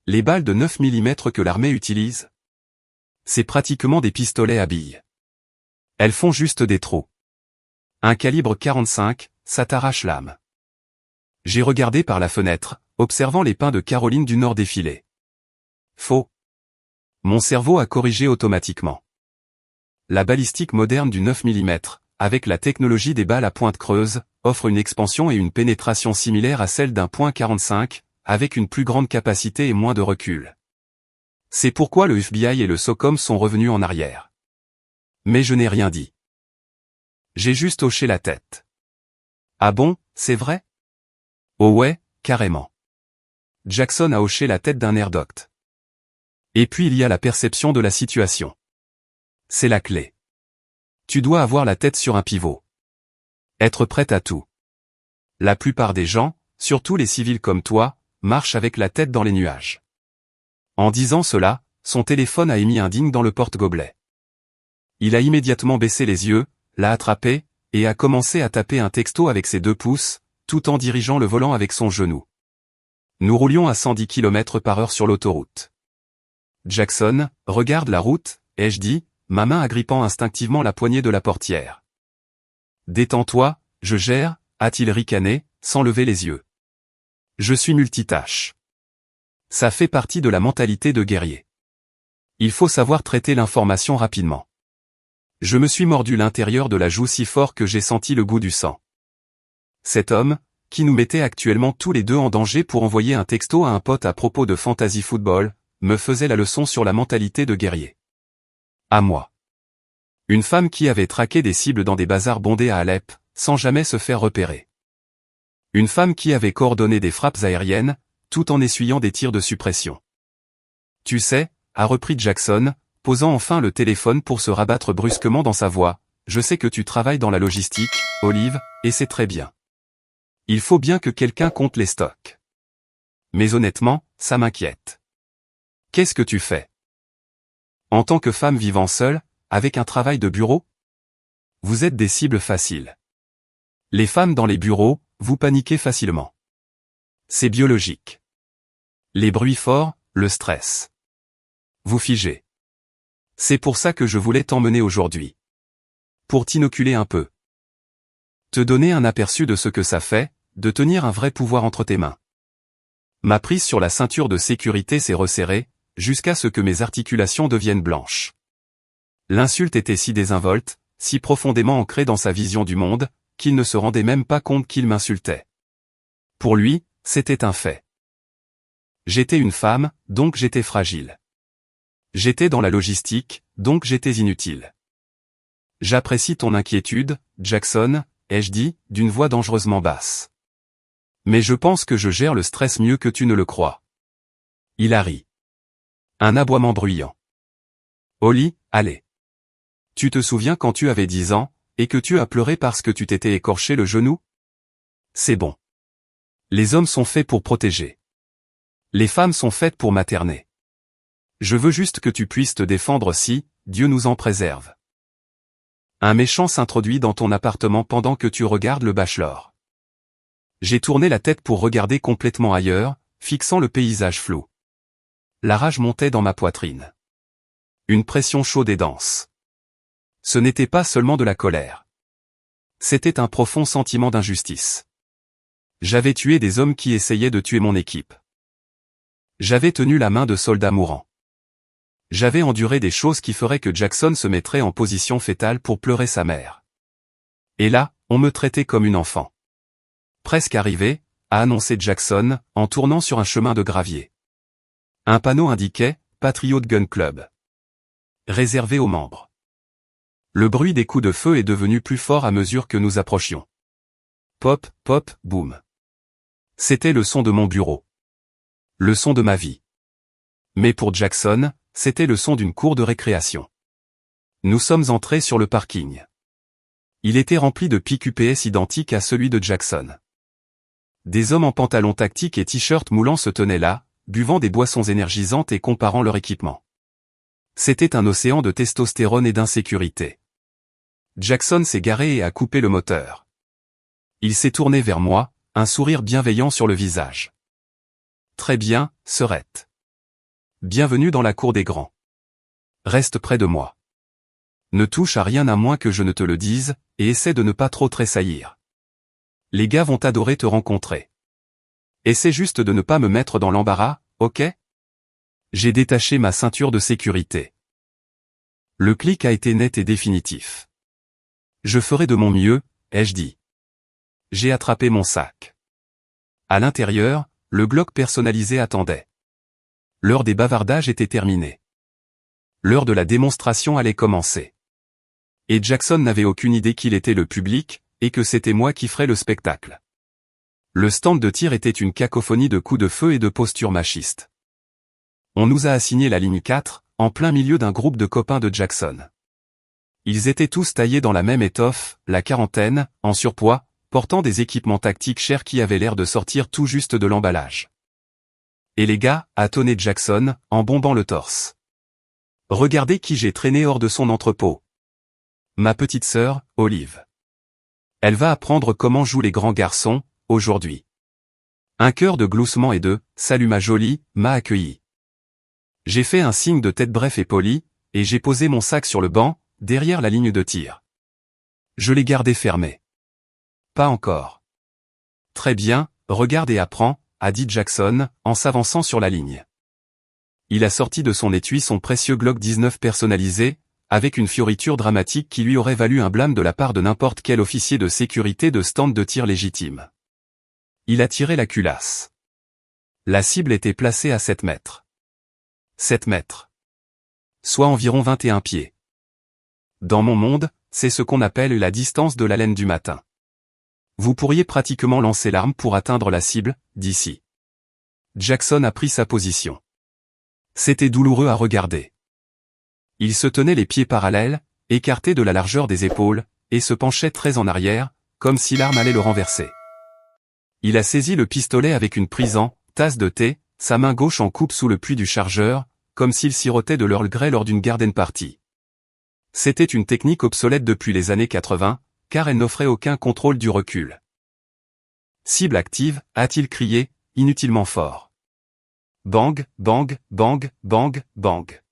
Les balles de 9 mm que l'armée utilise, c'est pratiquement des pistolets à billes. Elles font juste des trous. Un calibre 45, ça t'arrache l'âme. J'ai regardé par la fenêtre, observant les pins de Caroline du Nord défiler. Faux. Mon cerveau a corrigé automatiquement. La balistique moderne du 9 mm, avec la technologie des balles à pointe creuse, offre une expansion et une pénétration similaires à celle d'un .45, avec une plus grande capacité et moins de recul. C'est pourquoi le FBI et le SOCOM sont revenus en arrière. Mais je n'ai rien dit. J'ai juste hoché la tête. Ah bon, c'est vrai? Oh ouais, carrément. Jackson a hoché la tête d'un air docte. Et puis il y a la perception de la situation. C'est la clé. Tu dois avoir la tête sur un pivot. Être prêt à tout. La plupart des gens, surtout les civils comme toi, marchent avec la tête dans les nuages. En disant cela, son téléphone a émis un ding dans le porte-gobelet. Il a immédiatement baissé les yeux, l'a attrapé, et a commencé à taper un texto avec ses 2 pouces, tout en dirigeant le volant avec son genou. Nous roulions à 110 km/h sur l'autoroute. Jackson, regarde la route, ai-je dit, ma main agrippant instinctivement la poignée de la portière. Détends-toi, je gère, a-t-il ricané, sans lever les yeux. Je suis multitâche. Ça fait partie de la mentalité de guerrier. Il faut savoir traiter l'information rapidement. Je me suis mordu l'intérieur de la joue si fort que j'ai senti le goût du sang. Cet homme, qui nous mettait actuellement tous les deux en danger pour envoyer un texto à un pote à propos de fantasy football, me faisait la leçon sur la mentalité de guerrier. À moi. Une femme qui avait traqué des cibles dans des bazars bondés à Alep, sans jamais se faire repérer. Une femme qui avait coordonné des frappes aériennes, tout en essuyant des tirs de suppression. Tu sais, a repris Jackson, posant enfin le téléphone pour se rabattre brusquement dans sa voix, je sais que tu travailles dans la logistique, Olive, et c'est très bien. Il faut bien que quelqu'un compte les stocks. Mais honnêtement, ça m'inquiète. Qu'est-ce que tu fais? En tant que femme vivant seule, avec un travail de bureau? Vous êtes des cibles faciles. Les femmes dans les bureaux, vous paniquez facilement. C'est biologique. Les bruits forts, le stress. Vous figez. C'est pour ça que je voulais t'emmener aujourd'hui. Pour t'inoculer un peu. Te donner un aperçu de ce que ça fait, de tenir un vrai pouvoir entre tes mains. Ma prise sur la ceinture de sécurité s'est resserrée, jusqu'à ce que mes articulations deviennent blanches. L'insulte était si désinvolte, si profondément ancrée dans sa vision du monde, qu'il ne se rendait même pas compte qu'il m'insultait. Pour lui, c'était un fait. J'étais une femme, donc j'étais fragile. J'étais dans la logistique, donc j'étais inutile. J'apprécie ton inquiétude, Jackson, ai-je dit, d'une voix dangereusement basse. Mais je pense que je gère le stress mieux que tu ne le crois. Il a ri. Un aboiement bruyant. Holly, allez. Tu te souviens quand tu avais 10 ans, et que tu as pleuré parce que tu t'étais écorché le genou? C'est bon. Les hommes sont faits pour protéger. Les femmes sont faites pour materner. Je veux juste que tu puisses te défendre si, Dieu nous en préserve. Un méchant s'introduit dans ton appartement pendant que tu regardes le Bachelor. J'ai tourné la tête pour regarder complètement ailleurs, fixant le paysage flou. La rage montait dans ma poitrine. Une pression chaude et dense. Ce n'était pas seulement de la colère. C'était un profond sentiment d'injustice. J'avais tué des hommes qui essayaient de tuer mon équipe. J'avais tenu la main de soldats mourants. J'avais enduré des choses qui feraient que Jackson se mettrait en position fétale pour pleurer sa mère. Et là, on me traitait comme une enfant. Presque arrivé, a annoncé Jackson, en tournant sur un chemin de gravier. Un panneau indiquait « Patriot Gun Club ». Réservé aux membres. Le bruit des coups de feu est devenu plus fort à mesure que nous approchions. Pop, pop, boum. C'était le son de mon bureau. Le son de ma vie. Mais pour Jackson, c'était le son d'une cour de récréation. Nous sommes entrés sur le parking. Il était rempli de pics UPS identiques à celui de Jackson. Des hommes en pantalons tactiques et t-shirts moulants se tenaient là, buvant des boissons énergisantes et comparant leur équipement. C'était un océan de testostérone et d'insécurité. Jackson s'est garé et a coupé le moteur. Il s'est tourné vers moi, un sourire bienveillant sur le visage. Très bien, sœurette. Bienvenue dans la cour des grands. Reste près de moi. Ne touche à rien à moins que je ne te le dise, et essaie de ne pas trop tressaillir. Les gars vont adorer te rencontrer. Essaie juste de ne pas me mettre dans l'embarras, ok? J'ai détaché ma ceinture de sécurité. Le clic a été net et définitif. Je ferai de mon mieux, ai-je dit. J'ai attrapé mon sac. À l'intérieur, le Glock personnalisé attendait. L'heure des bavardages était terminée. L'heure de la démonstration allait commencer. Et Jackson n'avait aucune idée qu'il était le public, et que c'était moi qui ferais le spectacle. Le stand de tir était une cacophonie de coups de feu et de postures machistes. On nous a assigné la ligne 4, en plein milieu d'un groupe de copains de Jackson. Ils étaient tous taillés dans la même étoffe, la quarantaine, en surpoids, portant des équipements tactiques chers qui avaient l'air de sortir tout juste de l'emballage. Et les gars, a tonné Jackson, en bombant le torse. Regardez qui j'ai traîné hors de son entrepôt. Ma petite sœur, Olive. Elle va apprendre comment jouent les grands garçons, aujourd'hui. Un cœur de gloussement et de « Salut ma jolie » m'a accueilli. J'ai fait un signe de tête bref et poli, et j'ai posé mon sac sur le banc, derrière la ligne de tir. Je l'ai gardé fermé. Pas encore. Très bien, regarde et apprends, a dit Jackson, en s'avançant sur la ligne. Il a sorti de son étui son précieux Glock 19 personnalisé, avec une fioriture dramatique qui lui aurait valu un blâme de la part de n'importe quel officier de sécurité de stand de tir légitime. Il a tiré la culasse. La cible était placée à 7 mètres. 7 mètres. Soit environ 21 pieds. Dans mon monde, c'est ce qu'on appelle la distance de l'haleine du matin. Vous pourriez pratiquement lancer l'arme pour atteindre la cible, d'ici. Jackson a pris sa position. C'était douloureux à regarder. Il se tenait les pieds parallèles, écarté de la largeur des épaules, et se penchait très en arrière, comme si l'arme allait le renverser. Il a saisi le pistolet avec une prise en tasse de thé, sa main gauche en coupe sous le puits du chargeur, comme s'il sirotait de l'Earl Grey lors d'une garden party. C'était une technique obsolète depuis les années 80, car elle n'offrait aucun contrôle du recul. Cible active, a-t-il crié, inutilement fort. Bang, bang, bang, bang, bang.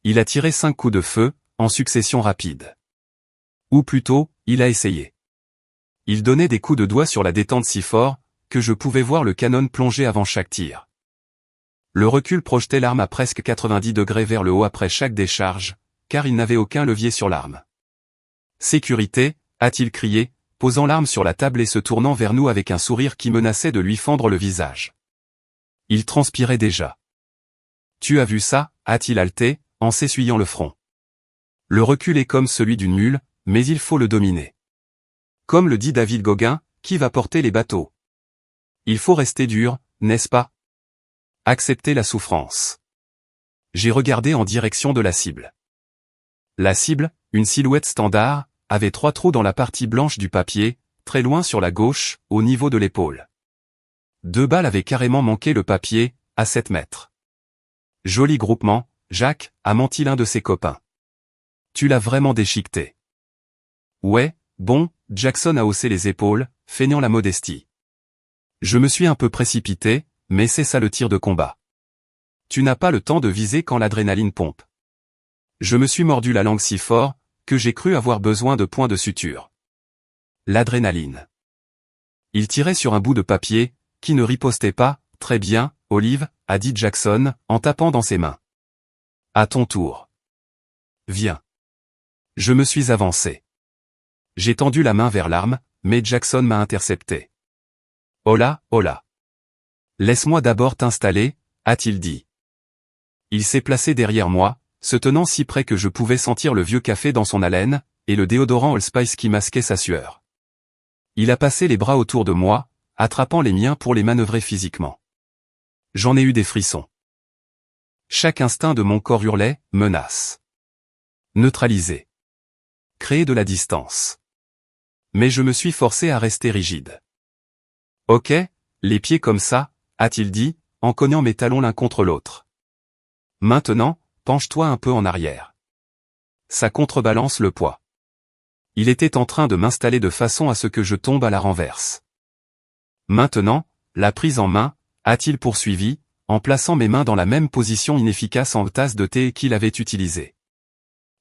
Il a tiré 5 coups de feu, en succession rapide. Ou plutôt, il a essayé. Il donnait des coups de doigt sur la détente si fort, que je pouvais voir le canon plonger avant chaque tir. Le recul projetait l'arme à presque 90 degrés vers le haut après chaque décharge, car il n'avait aucun levier sur l'arme. Sécurité, a-t-il crié, posant l'arme sur la table et se tournant vers nous avec un sourire qui menaçait de lui fendre le visage. Il transpirait déjà. Tu as vu ça, a-t-il haleté, en s'essuyant le front. Le recul est comme celui d'une mule, mais il faut le dominer. Comme le dit David Gauguin, qui va porter les bateaux? Il faut rester dur, n'est-ce pas? Accepter la souffrance. J'ai regardé en direction de la cible. La cible, une silhouette standard, avait 3 trous dans la partie blanche du papier, très loin sur la gauche, au niveau de l'épaule. 2 balles avaient carrément manqué le papier, à 7 mètres. Joli groupement, Jacques, a menti l'un de ses copains. Tu l'as vraiment déchiqueté. Ouais, bon, Jackson a haussé les épaules, feignant la modestie. Je me suis un peu précipité, mais c'est ça le tir de combat. Tu n'as pas le temps de viser quand l'adrénaline pompe. Je me suis mordu la langue si fort, que j'ai cru avoir besoin de points de suture. L'adrénaline. Il tirait sur un bout de papier, qui ne ripostait pas. Très bien, Olive, a dit Jackson, en tapant dans ses mains. À ton tour. Viens. Je me suis avancé. J'ai tendu la main vers l'arme, mais Jackson m'a intercepté. Hola, hola. Laisse-moi d'abord t'installer, a-t-il dit. Il s'est placé derrière moi, se tenant si près que je pouvais sentir le vieux café dans son haleine, et le déodorant Allspice qui masquait sa sueur. Il a passé les bras autour de moi, attrapant les miens pour les manœuvrer physiquement. J'en ai eu des frissons. Chaque instinct de mon corps hurlait, menace. Neutraliser. Créer de la distance. Mais je me suis forcé à rester rigide. Ok, les pieds comme ça, a-t-il dit, en cognant mes talons l'un contre l'autre. Maintenant, penche-toi un peu en arrière. Ça contrebalance le poids. Il était en train de m'installer de façon à ce que je tombe à la renverse. Maintenant, la prise en main, a-t-il poursuivi, en plaçant mes mains dans la même position inefficace en tasse de thé qu'il avait utilisée.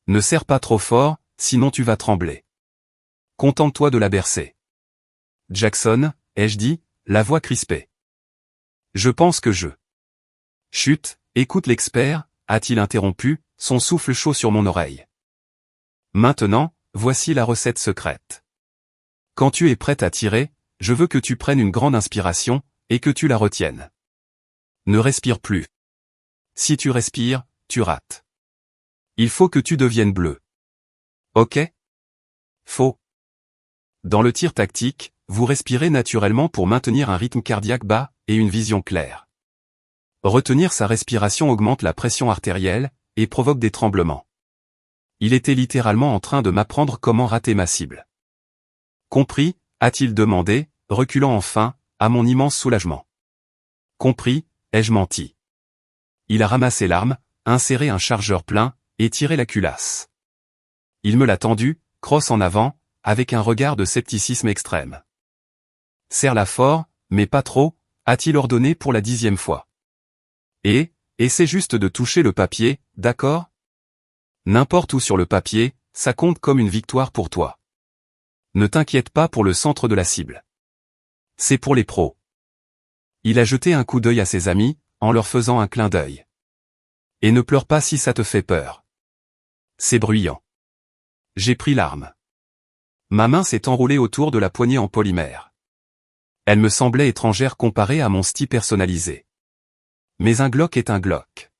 Ne serre pas trop fort, sinon tu vas trembler. Contente-toi de la bercer. Jackson, ai-je dit, la voix crispée. Je pense que je... Chut, écoute l'expert, a-t-il interrompu, son souffle chaud sur mon oreille. Maintenant, voici la recette secrète. Quand tu es prête à tirer, je veux que tu prennes une grande inspiration, et que tu la retiennes. Ne respire plus. Si tu respires, tu rates. Il faut que tu deviennes bleu. Ok? Faux. Dans le tir tactique, vous respirez naturellement pour maintenir un rythme cardiaque bas, et une vision claire. Retenir sa respiration augmente la pression artérielle, et provoque des tremblements. Il était littéralement en train de m'apprendre comment rater ma cible. Compris, a-t-il demandé, reculant enfin, à mon immense soulagement. Compris, ai-je menti. Il a ramassé l'arme, inséré un chargeur plein, et tiré la culasse. Il me l'a tendu, crosse en avant, avec un regard de scepticisme extrême. Serre-la fort, mais pas trop, a-t-il ordonné pour la 10e fois. Et essaie juste de toucher le papier, d'accord? N'importe où sur le papier, ça compte comme une victoire pour toi. Ne t'inquiète pas pour le centre de la cible. C'est pour les pros. Il a jeté un coup d'œil à ses amis, en leur faisant un clin d'œil. Et ne pleure pas si ça te fait peur. C'est bruyant. J'ai pris l'arme. Ma main s'est enroulée autour de la poignée en polymère. Elle me semblait étrangère comparée à mon style personnalisé. Mais un Glock est un Glock.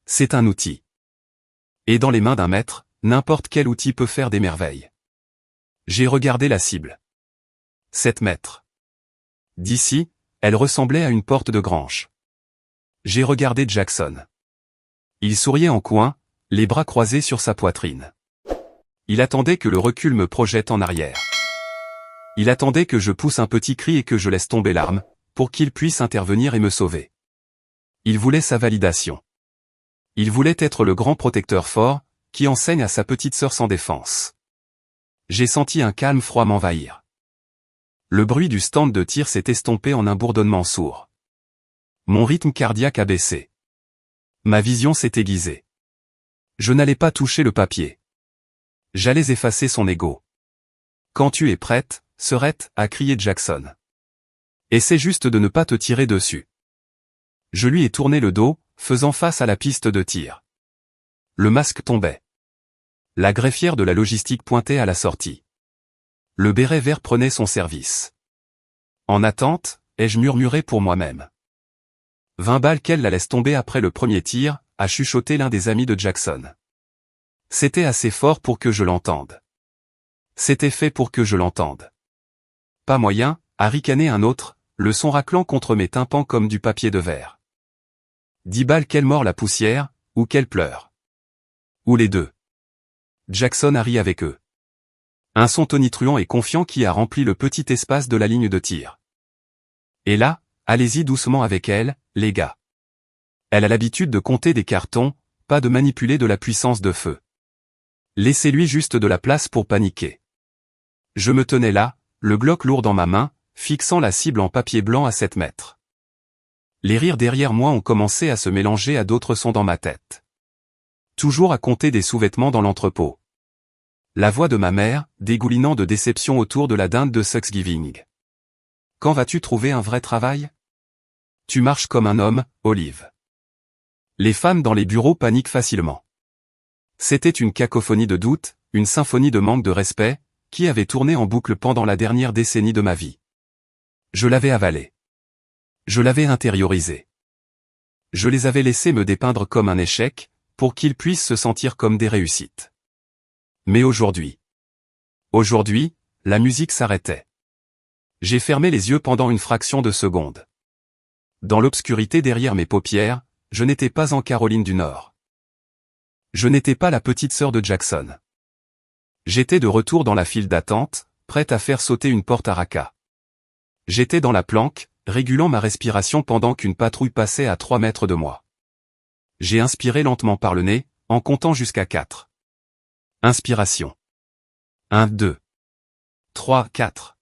C'est un outil. Et dans les mains d'un maître, n'importe quel outil peut faire des merveilles. J'ai regardé la cible. 7 mètres. D'ici, Elle ressemblait à une porte de grange. J'ai regardé Jackson. Il souriait en coin, les bras croisés sur sa poitrine. Il attendait que le recul me projette en arrière. Il attendait que je pousse un petit cri et que je laisse tomber l'arme, pour qu'il puisse intervenir et me sauver. Il voulait sa validation. Il voulait être le grand protecteur fort, qui enseigne à sa petite sœur sans défense. J'ai senti un calme froid m'envahir. Le bruit du stand de tir s'est estompé en un bourdonnement sourd. Mon rythme cardiaque a baissé. Ma vision s'est aiguisée. Je n'allais pas toucher le papier. J'allais effacer son ego. Quand tu es prête, Sœurette, a crié Jackson. Essaie juste de ne pas te tirer dessus. Je lui ai tourné le dos, faisant face à la piste de tir. Le masque tombait. La greffière de la logistique pointait à la sortie. Le béret vert prenait son service. En attente, ai-je murmuré pour moi-même. 20 balles qu'elle la laisse tomber après le premier tir, a chuchoté l'un des amis de Jackson. C'était assez fort pour que je l'entende. C'était fait pour que je l'entende. Pas moyen, a ricané un autre, le son raclant contre mes tympans comme du papier de verre. 10 balles qu'elle mord la poussière, ou qu'elle pleure. Ou les deux. Jackson a ri avec eux. Un son tonitruant et confiant qui a rempli le petit espace de la ligne de tir. Et là, allez-y doucement avec elle, les gars. Elle a l'habitude de compter des cartons, pas de manipuler de la puissance de feu. Laissez-lui juste de la place pour paniquer. Je me tenais là, le Glock lourd dans ma main, fixant la cible en papier blanc à 7 mètres. Les rires derrière moi ont commencé à se mélanger à d'autres sons dans ma tête. Toujours à compter des sous-vêtements dans l'entrepôt. La voix de ma mère, dégoulinant de déception autour de la dinde de Thanksgiving. Quand vas-tu trouver un vrai travail? Tu marches comme un homme, Olive. Les femmes dans les bureaux paniquent facilement. C'était une cacophonie de doute, une symphonie de manque de respect, qui avait tourné en boucle pendant la dernière décennie de ma vie. Je l'avais avalé. Je l'avais intériorisé. Je les avais laissés me dépeindre comme un échec, pour qu'ils puissent se sentir comme des réussites. Mais aujourd'hui, la musique s'arrêtait. J'ai fermé les yeux pendant une fraction de seconde. Dans l'obscurité derrière mes paupières, je n'étais pas en Caroline du Nord. Je n'étais pas la petite sœur de Jackson. J'étais de retour dans la file d'attente, prête à faire sauter une porte à racas. J'étais dans la planque, régulant ma respiration pendant qu'une patrouille passait à 3 mètres de moi. J'ai inspiré lentement par le nez, en comptant jusqu'à 4. Inspiration. 1, 2, 3, 4.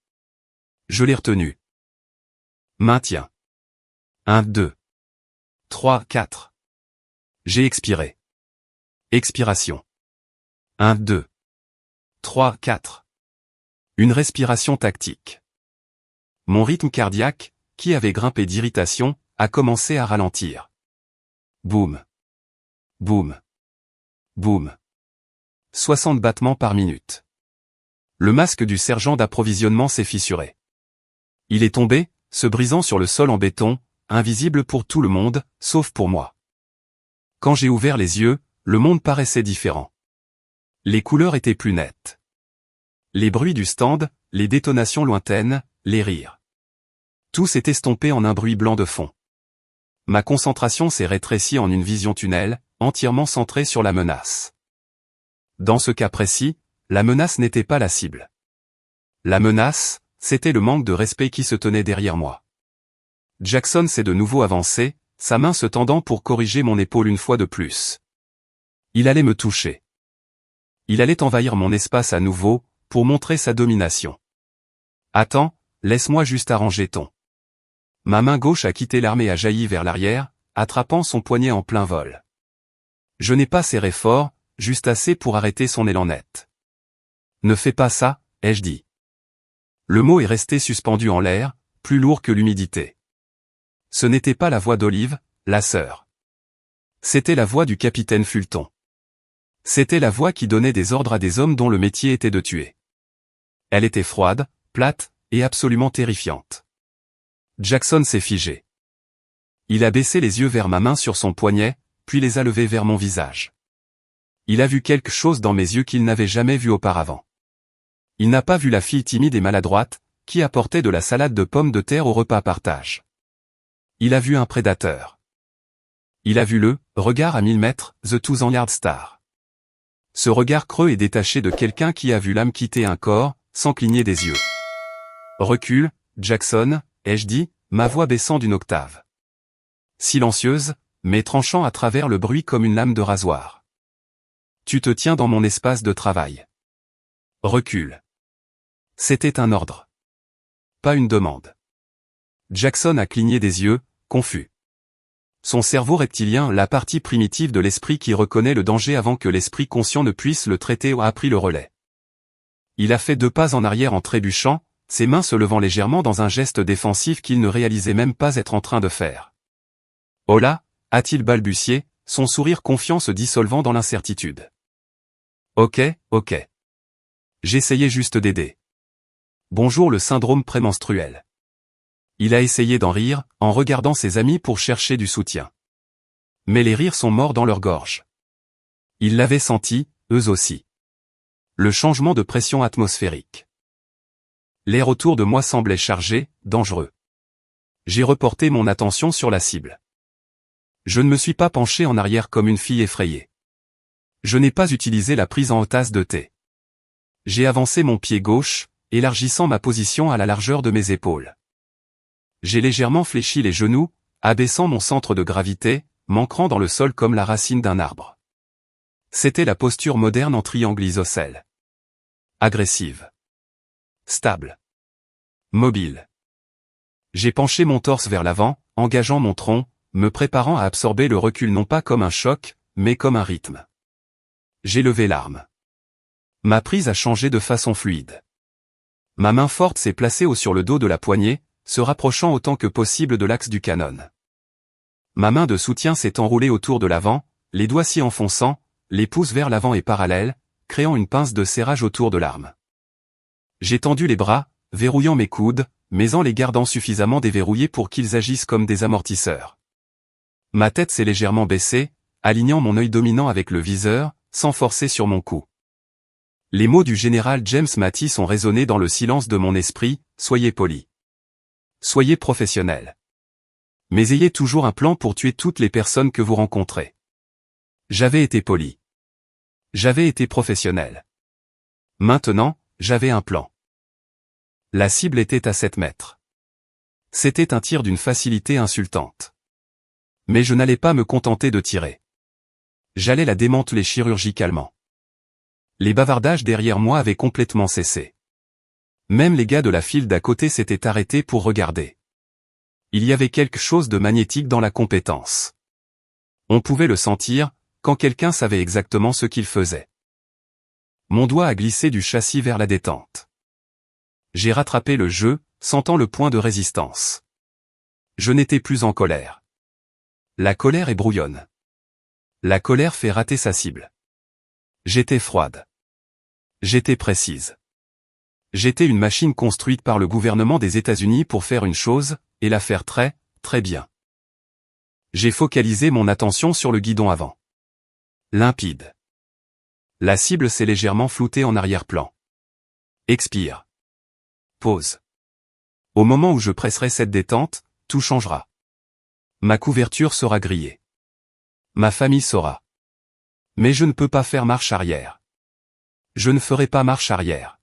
Je l'ai retenu. Maintien. 1, 2, 3, 4. J'ai expiré. Expiration. 1, 2, 3, 4. Une respiration tactique. Mon rythme cardiaque, qui avait grimpé d'irritation, a commencé à ralentir. Boum. Boum. Boum. 60 battements par minute. Le masque du sergent d'approvisionnement s'est fissuré. Il est tombé, se brisant sur le sol en béton, invisible pour tout le monde, sauf pour moi. Quand j'ai ouvert les yeux, le monde paraissait différent. Les couleurs étaient plus nettes. Les bruits du stand, les détonations lointaines, les rires. Tout s'est estompé en un bruit blanc de fond. Ma concentration s'est rétrécie en une vision tunnel, entièrement centrée sur la menace. Dans ce cas précis, la menace n'était pas la cible. La menace, c'était le manque de respect qui se tenait derrière moi. Jackson s'est de nouveau avancé, sa main se tendant pour corriger mon épaule une fois de plus. Il allait me toucher. Il allait envahir mon espace à nouveau, pour montrer sa domination. Attends, laisse-moi juste arranger ton. Ma main gauche a quitté l'arme et a jailli vers l'arrière, attrapant son poignet en plein vol. Je n'ai pas serré fort, juste assez pour arrêter son élan net. Ne fais pas ça, ai-je dit. Le mot est resté suspendu en l'air, plus lourd que l'humidité. Ce n'était pas la voix d'Olive, la sœur. C'était la voix du capitaine Fulton. C'était la voix qui donnait des ordres à des hommes dont le métier était de tuer. Elle était froide, plate, et absolument terrifiante. Jackson s'est figé. Il a baissé les yeux vers ma main sur son poignet, puis les a levés vers mon visage. Il a vu quelque chose dans mes yeux qu'il n'avait jamais vu auparavant. Il n'a pas vu la fille timide et maladroite, qui apportait de la salade de pommes de terre au repas partage. Il a vu un prédateur. Il a vu le regard à 1000 mètres, The 200 Yard Star. Ce regard creux et détaché de quelqu'un qui a vu l'âme quitter un corps, sans cligner des yeux. Recule, Jackson, ai-je dit, ma voix baissant d'une octave. Silencieuse, mais tranchant à travers le bruit comme une lame de rasoir. Tu te tiens dans mon espace de travail. Recule. C'était un ordre. Pas une demande. Jackson a cligné des yeux, confus. Son cerveau reptilien, la partie primitive de l'esprit qui reconnaît le danger avant que l'esprit conscient ne puisse le traiter, a pris le relais. Il a fait 2 pas en arrière en trébuchant, ses mains se levant légèrement dans un geste défensif qu'il ne réalisait même pas être en train de faire. « Oh là !» a-t-il balbutié, son sourire confiant se dissolvant dans l'incertitude. « Ok. J'essayais juste d'aider. Bonjour le syndrome prémenstruel. » Il a essayé d'en rire, en regardant ses amis pour chercher du soutien. Mais les rires sont morts dans leur gorge. Ils l'avaient senti, eux aussi. Le changement de pression atmosphérique. L'air autour de moi semblait chargé, dangereux. J'ai reporté mon attention sur la cible. Je ne me suis pas penché en arrière comme une fille effrayée. Je n'ai pas utilisé la prise en tasse de thé. J'ai avancé mon pied gauche, élargissant ma position à la largeur de mes épaules. J'ai légèrement fléchi les genoux, abaissant mon centre de gravité, m'ancrant dans le sol comme la racine d'un arbre. C'était la posture moderne en triangle isocèle. Agressive. Stable. Mobile. J'ai penché mon torse vers l'avant, engageant mon tronc, me préparant à absorber le recul non pas comme un choc, mais comme un rythme. J'ai levé l'arme. Ma prise a changé de façon fluide. Ma main forte s'est placée sur le dos de la poignée, se rapprochant autant que possible de l'axe du canon. Ma main de soutien s'est enroulée autour de l'avant, les doigts s'y enfonçant, les pouces vers l'avant et parallèles, créant une pince de serrage autour de l'arme. J'ai tendu les bras, verrouillant mes coudes, mais en les gardant suffisamment déverrouillés pour qu'ils agissent comme des amortisseurs. Ma tête s'est légèrement baissée, alignant mon œil dominant avec le viseur, sans forcer sur mon cou. Les mots du général James Mattis ont résonné dans le silence de mon esprit, soyez poli. Soyez professionnel. Mais ayez toujours un plan pour tuer toutes les personnes que vous rencontrez. J'avais été poli. J'avais été professionnel. Maintenant, j'avais un plan. La cible était à 7 mètres. C'était un tir d'une facilité insultante. Mais je n'allais pas me contenter de tirer. J'allais la démanteler chirurgicalement. Les bavardages derrière moi avaient complètement cessé. Même les gars de la file d'à côté s'étaient arrêtés pour regarder. Il y avait quelque chose de magnétique dans la compétence. On pouvait le sentir, quand quelqu'un savait exactement ce qu'il faisait. Mon doigt a glissé du châssis vers la détente. J'ai rattrapé le jeu, sentant le point de résistance. Je n'étais plus en colère. La colère est brouillonne. La colère fait rater sa cible. J'étais froide. J'étais précise. J'étais une machine construite par le gouvernement des États-Unis pour faire une chose, et la faire très, très bien. J'ai focalisé mon attention sur le guidon avant. Limpide. La cible s'est légèrement floutée en arrière-plan. Expire. Pause. Au moment où je presserai cette détente, tout changera. Ma couverture sera grillée. Ma famille saura. Mais je ne peux pas faire marche arrière. Je ne ferai pas marche arrière.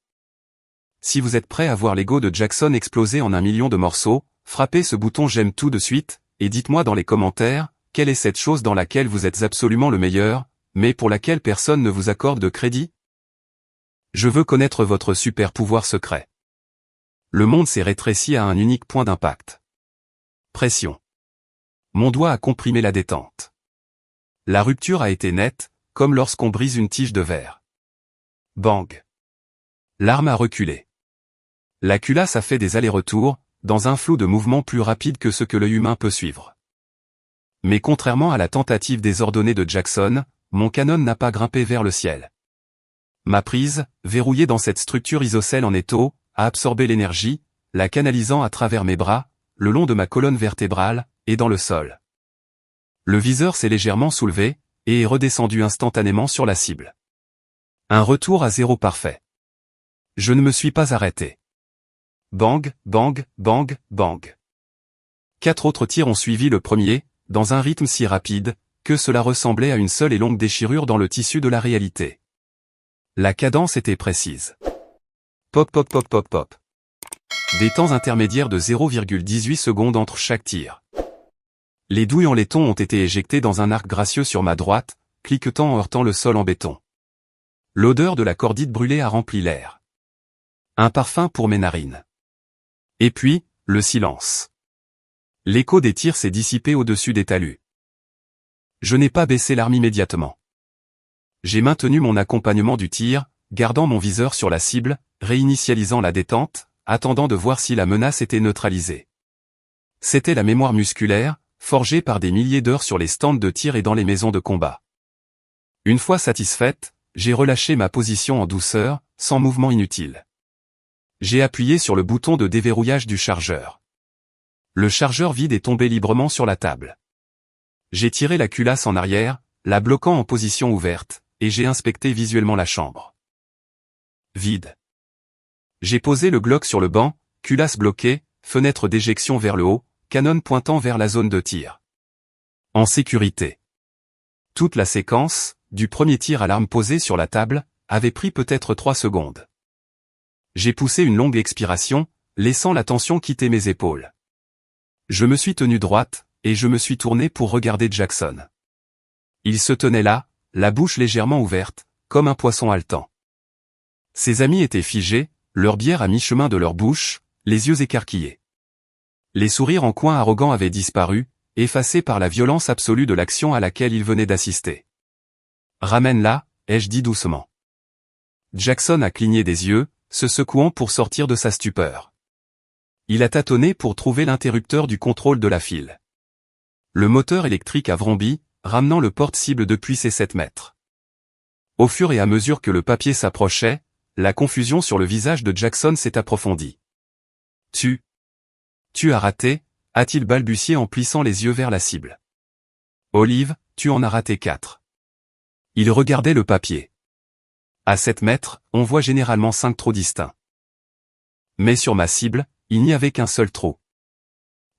Si vous êtes prêt à voir l'ego de Jackson exploser en 1 million de morceaux, frappez ce bouton j'aime tout de suite, et dites-moi dans les commentaires, quelle est cette chose dans laquelle vous êtes absolument le meilleur, mais pour laquelle personne ne vous accorde de crédit? Je veux connaître votre super pouvoir secret. Le monde s'est rétréci à un unique point d'impact. Pression. Mon doigt a comprimé la détente. La rupture a été nette, comme lorsqu'on brise une tige de verre. Bang. L'arme a reculé. La culasse a fait des allers-retours, dans un flot de mouvements plus rapide que ce que l'œil humain peut suivre. Mais contrairement à la tentative désordonnée de Jackson, mon canon n'a pas grimpé vers le ciel. Ma prise, verrouillée dans cette structure isocèle en étau, a absorbé l'énergie, la canalisant à travers mes bras, le long de ma colonne vertébrale, et dans le sol. Le viseur s'est légèrement soulevé, et est redescendu instantanément sur la cible. Un retour à zéro parfait. Je ne me suis pas arrêté. Bang, bang, bang, bang. 4 autres tirs ont suivi le premier, dans un rythme si rapide, que cela ressemblait à une seule et longue déchirure dans le tissu de la réalité. La cadence était précise. Pop pop pop pop pop. Des temps intermédiaires de 0,18 secondes entre chaque tir. Les douilles en laiton ont été éjectées dans un arc gracieux sur ma droite, cliquetant en heurtant le sol en béton. L'odeur de la cordite brûlée a rempli l'air. Un parfum pour mes narines. Et puis, le silence. L'écho des tirs s'est dissipé au-dessus des talus. Je n'ai pas baissé l'arme immédiatement. J'ai maintenu mon accompagnement du tir, gardant mon viseur sur la cible, réinitialisant la détente, attendant de voir si la menace était neutralisée. C'était la mémoire musculaire, forgée par des milliers d'heures sur les stands de tir et dans les maisons de combat. Une fois satisfaite, j'ai relâché ma position en douceur, sans mouvement inutile. J'ai appuyé sur le bouton de déverrouillage du chargeur. Le chargeur vide est tombé librement sur la table. J'ai tiré la culasse en arrière, la bloquant en position ouverte, et j'ai inspecté visuellement la chambre. Vide. J'ai posé le Glock sur le banc, culasse bloquée, fenêtre d'éjection vers le haut, canon pointant vers la zone de tir. En sécurité. Toute la séquence, du premier tir à l'arme posée sur la table, avait pris peut-être 3 secondes. J'ai poussé une longue expiration, laissant la tension quitter mes épaules. Je me suis tenu droite, et je me suis tourné pour regarder Jackson. Il se tenait là, la bouche légèrement ouverte, comme un poisson haletant. Ses amis étaient figés, leur bière à mi-chemin de leur bouche, les yeux écarquillés. Les sourires en coin arrogants avaient disparu, effacés par la violence absolue de l'action à laquelle ils venaient d'assister. « Ramène-la », ai-je dit doucement. Jackson a cligné des yeux, se secouant pour sortir de sa stupeur. Il a tâtonné pour trouver l'interrupteur du contrôle de la file. Le moteur électrique a vrombi, ramenant le porte-cible depuis ses 7 mètres. Au fur et à mesure que le papier s'approchait, la confusion sur le visage de Jackson s'est approfondie. « Tu as raté », a-t-il balbutié en plissant les yeux vers la cible. « Olive, tu en as raté 4. » Il regardait le papier. À 7 mètres, on voit généralement 5 trous distincts. Mais sur ma cible, il n'y avait qu'un seul trou.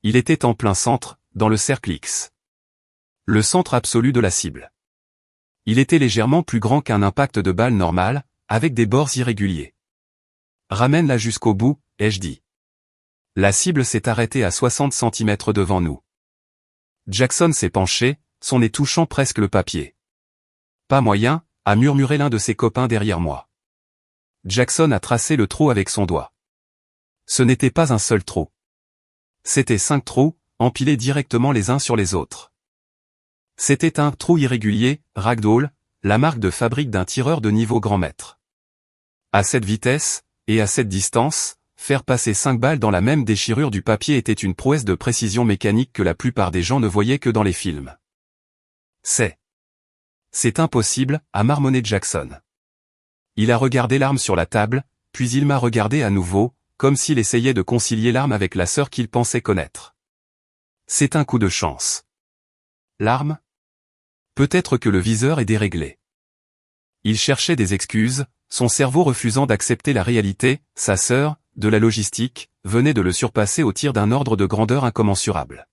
Il était en plein centre, dans le cercle X. Le centre absolu de la cible. Il était légèrement plus grand qu'un impact de balle normal, avec des bords irréguliers. « Ramène-la jusqu'au bout », ai-je dit. La cible s'est arrêtée à 60 cm devant nous. Jackson s'est penché, son nez touchant presque le papier. « Pas moyen », a murmuré l'un de ses copains derrière moi. Jackson a tracé le trou avec son doigt. Ce n'était pas un seul trou. C'était 5 trous, empilés directement les uns sur les autres. C'était un trou irrégulier, ragdoll, la marque de fabrique d'un tireur de niveau grand maître. À cette vitesse, et à cette distance, faire passer 5 balles dans la même déchirure du papier était une prouesse de précision mécanique que la plupart des gens ne voyaient que dans les films. C'est impossible, a marmonné Jackson. Il a regardé l'arme sur la table, puis il m'a regardé à nouveau, comme s'il essayait de concilier l'arme avec la sœur qu'il pensait connaître. C'est un coup de chance. L'arme ? Peut-être que le viseur est déréglé. Il cherchait des excuses, son cerveau refusant d'accepter la réalité, sa sœur, de la logistique, venait de le surpasser au tir d'un ordre de grandeur incommensurable.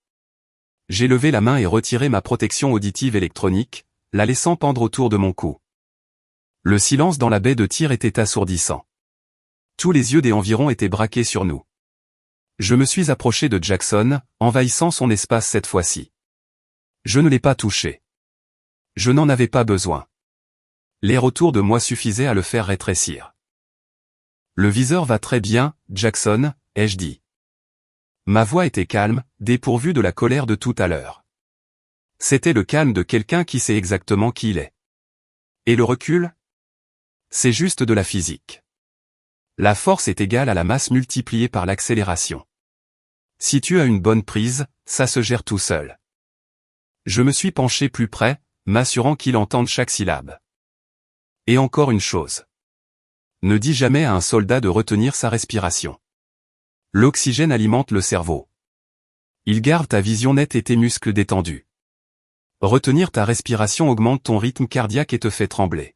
J'ai levé la main et retiré ma protection auditive électronique, la laissant pendre autour de mon cou. Le silence dans la baie de tir était assourdissant. Tous les yeux des environs étaient braqués sur nous. Je me suis approché de Jackson, envahissant son espace cette fois-ci. Je ne l'ai pas touché. Je n'en avais pas besoin. L'air autour de moi suffisait à le faire rétrécir. Le viseur va très bien, Jackson, ai-je dit. Ma voix était calme, dépourvue de la colère de tout à l'heure. C'était le calme de quelqu'un qui sait exactement qui il est. Et le recul ? C'est juste de la physique. La force est égale à la masse multipliée par l'accélération. Si tu as une bonne prise, ça se gère tout seul. Je me suis penché plus près, m'assurant qu'il entende chaque syllabe. Et encore une chose. Ne dis jamais à un soldat de retenir sa respiration. L'oxygène alimente le cerveau. Il garde ta vision nette et tes muscles détendus. Retenir ta respiration augmente ton rythme cardiaque et te fait trembler.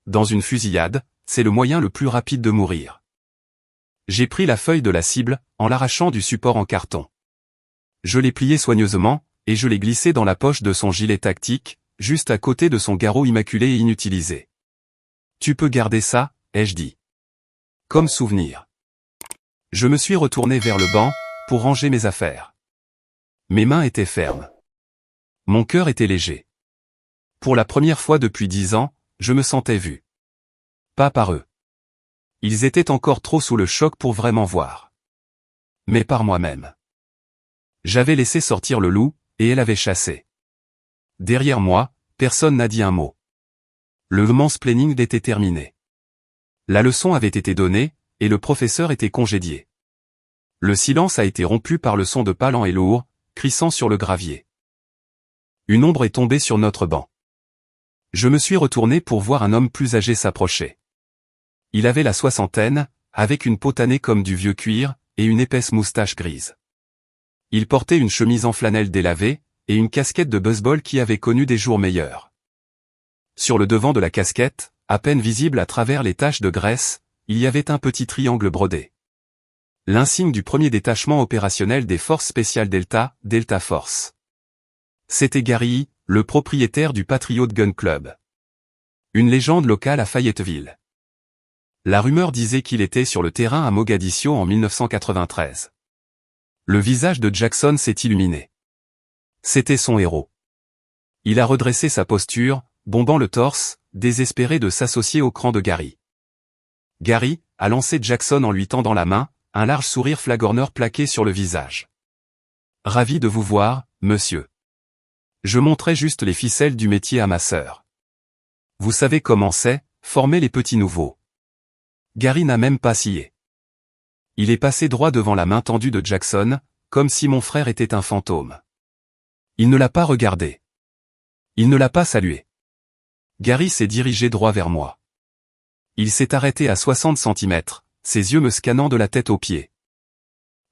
Dans une fusillade, c'est le moyen le plus rapide de mourir. J'ai pris la feuille de la cible, en l'arrachant du support en carton. Je l'ai plié soigneusement, et je l'ai glissé dans la poche de son gilet tactique, juste à côté de son garrot immaculé et inutilisé. Tu peux garder ça, ai-je dit. Comme souvenir. Je me suis retourné vers le banc, pour ranger mes affaires. Mes mains étaient fermes. Mon cœur était léger. Pour la première fois depuis 10 ans, je me sentais vu. Pas par eux. Ils étaient encore trop sous le choc pour vraiment voir. Mais par moi-même. J'avais laissé sortir le loup, et elle avait chassé. Derrière moi, personne n'a dit un mot. Le mansplaining était terminé. La leçon avait été donnée, et le professeur était congédié. Le silence a été rompu par le son de pas lents et lourds, crissant sur le gravier. Une ombre est tombée sur notre banc. Je me suis retourné pour voir un homme plus âgé s'approcher. Il avait la soixantaine, avec une peau tannée comme du vieux cuir, et une épaisse moustache grise. Il portait une chemise en flanelle délavée, et une casquette de baseball qui avait connu des jours meilleurs. Sur le devant de la casquette, à peine visible à travers les taches de graisse, il y avait un petit triangle brodé. L'insigne du premier détachement opérationnel des forces spéciales Delta, Delta Force. C'était Gary, le propriétaire du Patriot Gun Club. Une légende locale à Fayetteville. La rumeur disait qu'il était sur le terrain à Mogadiscio en 1993. Le visage de Jackson s'est illuminé. C'était son héros. Il a redressé sa posture, bombant le torse, désespéré de s'associer au cran de Gary. Gary a lancé Jackson en lui tendant la main, un large sourire flagorneur plaqué sur le visage. Ravi de vous voir, monsieur. Je montrais juste les ficelles du métier à ma sœur. Vous savez comment c'est, former les petits nouveaux. Gary n'a même pas scié. Il est passé droit devant la main tendue de Jackson, comme si mon frère était un fantôme. Il ne l'a pas regardé. Il ne l'a pas salué. Gary s'est dirigé droit vers moi. Il s'est arrêté à 60 centimètres, ses yeux me scannant de la tête aux pieds.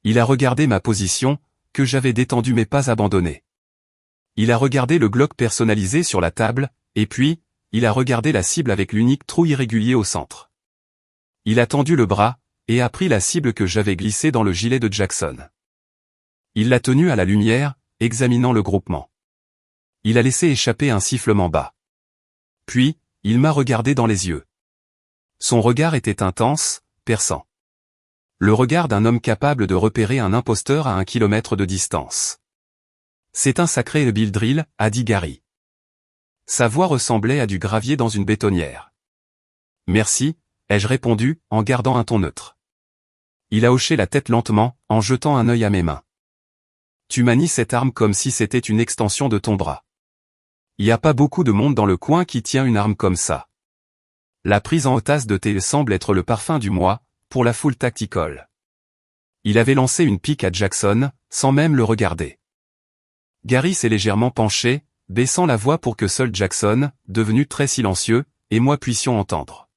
Il a regardé ma position, que j'avais détendue mais pas abandonnée. Il a regardé le Glock personnalisé sur la table, et puis, il a regardé la cible avec l'unique trou irrégulier au centre. Il a tendu le bras, et a pris la cible que j'avais glissée dans le gilet de Jackson. Il l'a tenue à la lumière, examinant le groupement. Il a laissé échapper un sifflement bas. Puis, il m'a regardé dans les yeux. Son regard était intense, perçant. Le regard d'un homme capable de repérer un imposteur à 1 kilomètre de distance. C'est un sacré Bill Drill, a dit Gary. Sa voix ressemblait à du gravier dans une bétonnière. Merci, ai-je répondu, en gardant un ton neutre. Il a hoché la tête lentement, en jetant un œil à mes mains. Tu manies cette arme comme si c'était une extension de ton bras. Il n'y a pas beaucoup de monde dans le coin qui tient une arme comme ça. La prise en otage de thé semble être le parfum du mois, pour la foule tacticole. Il avait lancé une pique à Jackson, sans même le regarder. Gary s'est légèrement penché, baissant la voix pour que seul Jackson, devenu très silencieux, et moi puissions entendre.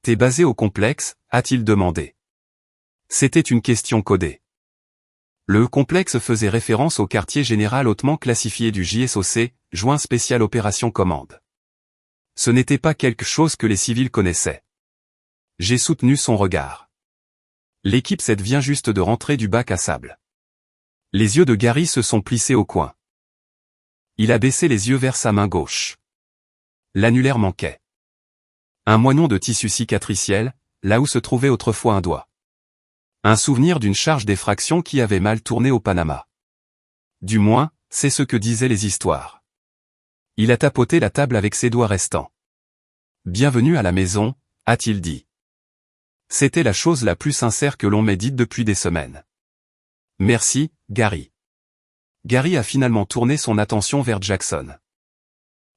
T'es basé au complexe, a-t-il demandé. C'était une question codée. Le complexe faisait référence au quartier général hautement classifié du JSOC, Joint Spécial Opération Commande. Ce n'était pas quelque chose que les civils connaissaient. J'ai soutenu son regard. L'équipe 7 vient juste de rentrer du bac à sable. Les yeux de Gary se sont plissés au coin. Il a baissé les yeux vers sa main gauche. L'annulaire manquait. Un moignon de tissu cicatriciel, là où se trouvait autrefois un doigt. Un souvenir d'une charge d'effraction qui avait mal tourné au Panama. Du moins, c'est ce que disaient les histoires. Il a tapoté la table avec ses doigts restants. Bienvenue à la maison, a-t-il dit. C'était la chose la plus sincère que l'on m'ait dite depuis des semaines. Merci, Gary. Gary a finalement tourné son attention vers Jackson.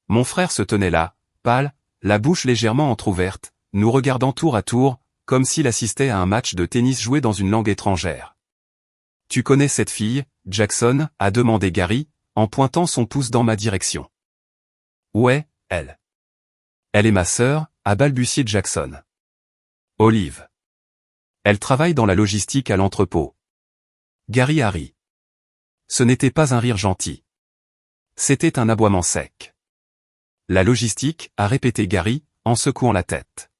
Mon frère se tenait là, pâle, la bouche légèrement entr'ouverte, nous regardant tour à tour, comme s'il assistait à un match de tennis joué dans une langue étrangère. Tu connais cette fille, Jackson, a demandé Gary, en pointant son pouce dans ma direction. Ouais, elle. Elle est ma sœur, a balbutié Jackson. Olive. Elle travaille dans la logistique à l'entrepôt. Gary a ri. Ce n'était pas un rire gentil. C'était un aboiement sec. La logistique, a répété Gary, en secouant la tête.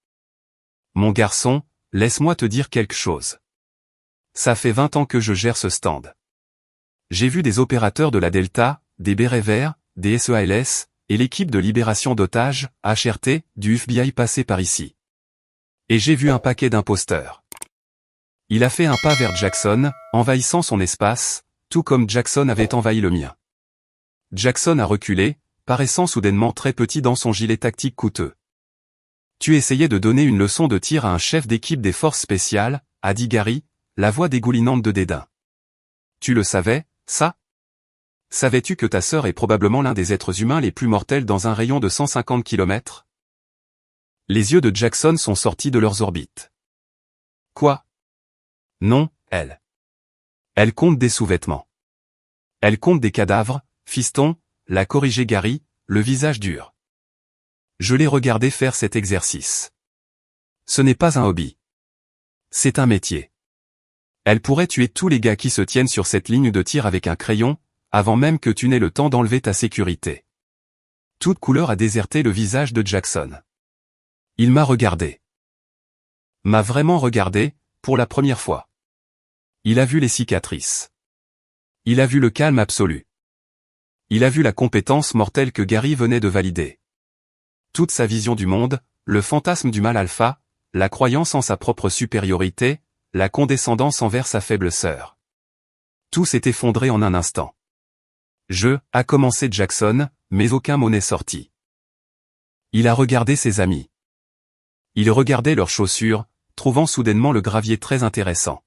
Mon garçon, laisse-moi te dire quelque chose. Ça fait 20 ans que je gère ce stand. J'ai vu des opérateurs de la Delta, des bérets verts, des SEALS, et l'équipe de libération d'otages, HRT, du FBI passer par ici. Et j'ai vu un paquet d'imposteurs. Il a fait un pas vers Jackson, envahissant son espace, tout comme Jackson avait envahi le mien. Jackson a reculé, paraissant soudainement très petit dans son gilet tactique coûteux. Tu essayais de donner une leçon de tir à un chef d'équipe des forces spéciales, a dit Gary, la voix dégoulinante de dédain. Tu le savais, ça? Savais-tu que ta sœur est probablement l'un des êtres humains les plus mortels dans un rayon de 150 km? Les yeux de Jackson sont sortis de leurs orbites. Quoi? Non, elle. Elle compte des sous-vêtements. Elle compte des cadavres, fiston, l'a corrigé Gary, le visage dur. Je l'ai regardé faire cet exercice. Ce n'est pas un hobby. C'est un métier. Elle pourrait tuer tous les gars qui se tiennent sur cette ligne de tir avec un crayon, avant même que tu n'aies le temps d'enlever ta sécurité. Toute couleur a déserté le visage de Jackson. Il m'a regardé. M'a vraiment regardé, pour la première fois. Il a vu les cicatrices. Il a vu le calme absolu. Il a vu la compétence mortelle que Gary venait de valider. Toute sa vision du monde, le fantasme du mal alpha, la croyance en sa propre supériorité, la condescendance envers sa faible sœur. Tout s'est effondré en un instant. A commencé Jackson, mais aucun mot n'est sorti. Il a regardé ses amis. Il regardait leurs chaussures, trouvant soudainement le gravier très intéressant.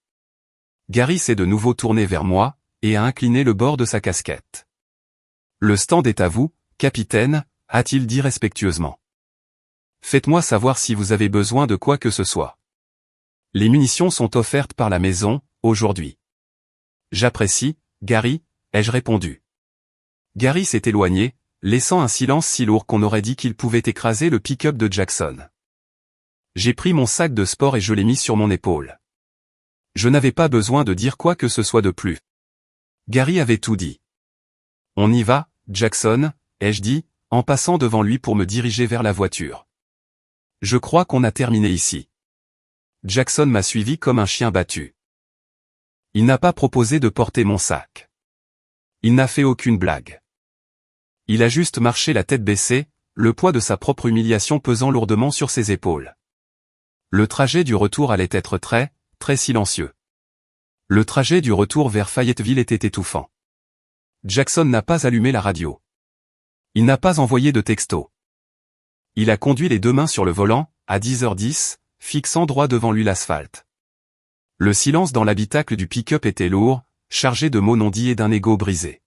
Gary s'est de nouveau tourné vers moi, et a incliné le bord de sa casquette. Le stand est à vous, capitaine, a-t-il dit respectueusement. Faites-moi savoir si vous avez besoin de quoi que ce soit. Les munitions sont offertes par la maison, aujourd'hui. J'apprécie, Gary, ai-je répondu. Gary s'est éloigné, laissant un silence si lourd qu'on aurait dit qu'il pouvait écraser le pick-up de Jackson. J'ai pris mon sac de sport et je l'ai mis sur mon épaule. Je n'avais pas besoin de dire quoi que ce soit de plus. Gary avait tout dit. On y va, Jackson, ai-je dit, en passant devant lui pour me diriger vers la voiture. Je crois qu'on a terminé ici. Jackson m'a suivi comme un chien battu. Il n'a pas proposé de porter mon sac. Il n'a fait aucune blague. Il a juste marché la tête baissée, le poids de sa propre humiliation pesant lourdement sur ses épaules. Le trajet du retour allait être très silencieux. Le trajet du retour vers Fayetteville était étouffant. Jackson n'a pas allumé la radio. Il n'a pas envoyé de texto. Il a conduit les deux mains sur le volant, à 10h10, fixant droit devant lui l'asphalte. Le silence dans l'habitacle du pick-up était lourd, chargé de mots non dits et d'un ego brisé.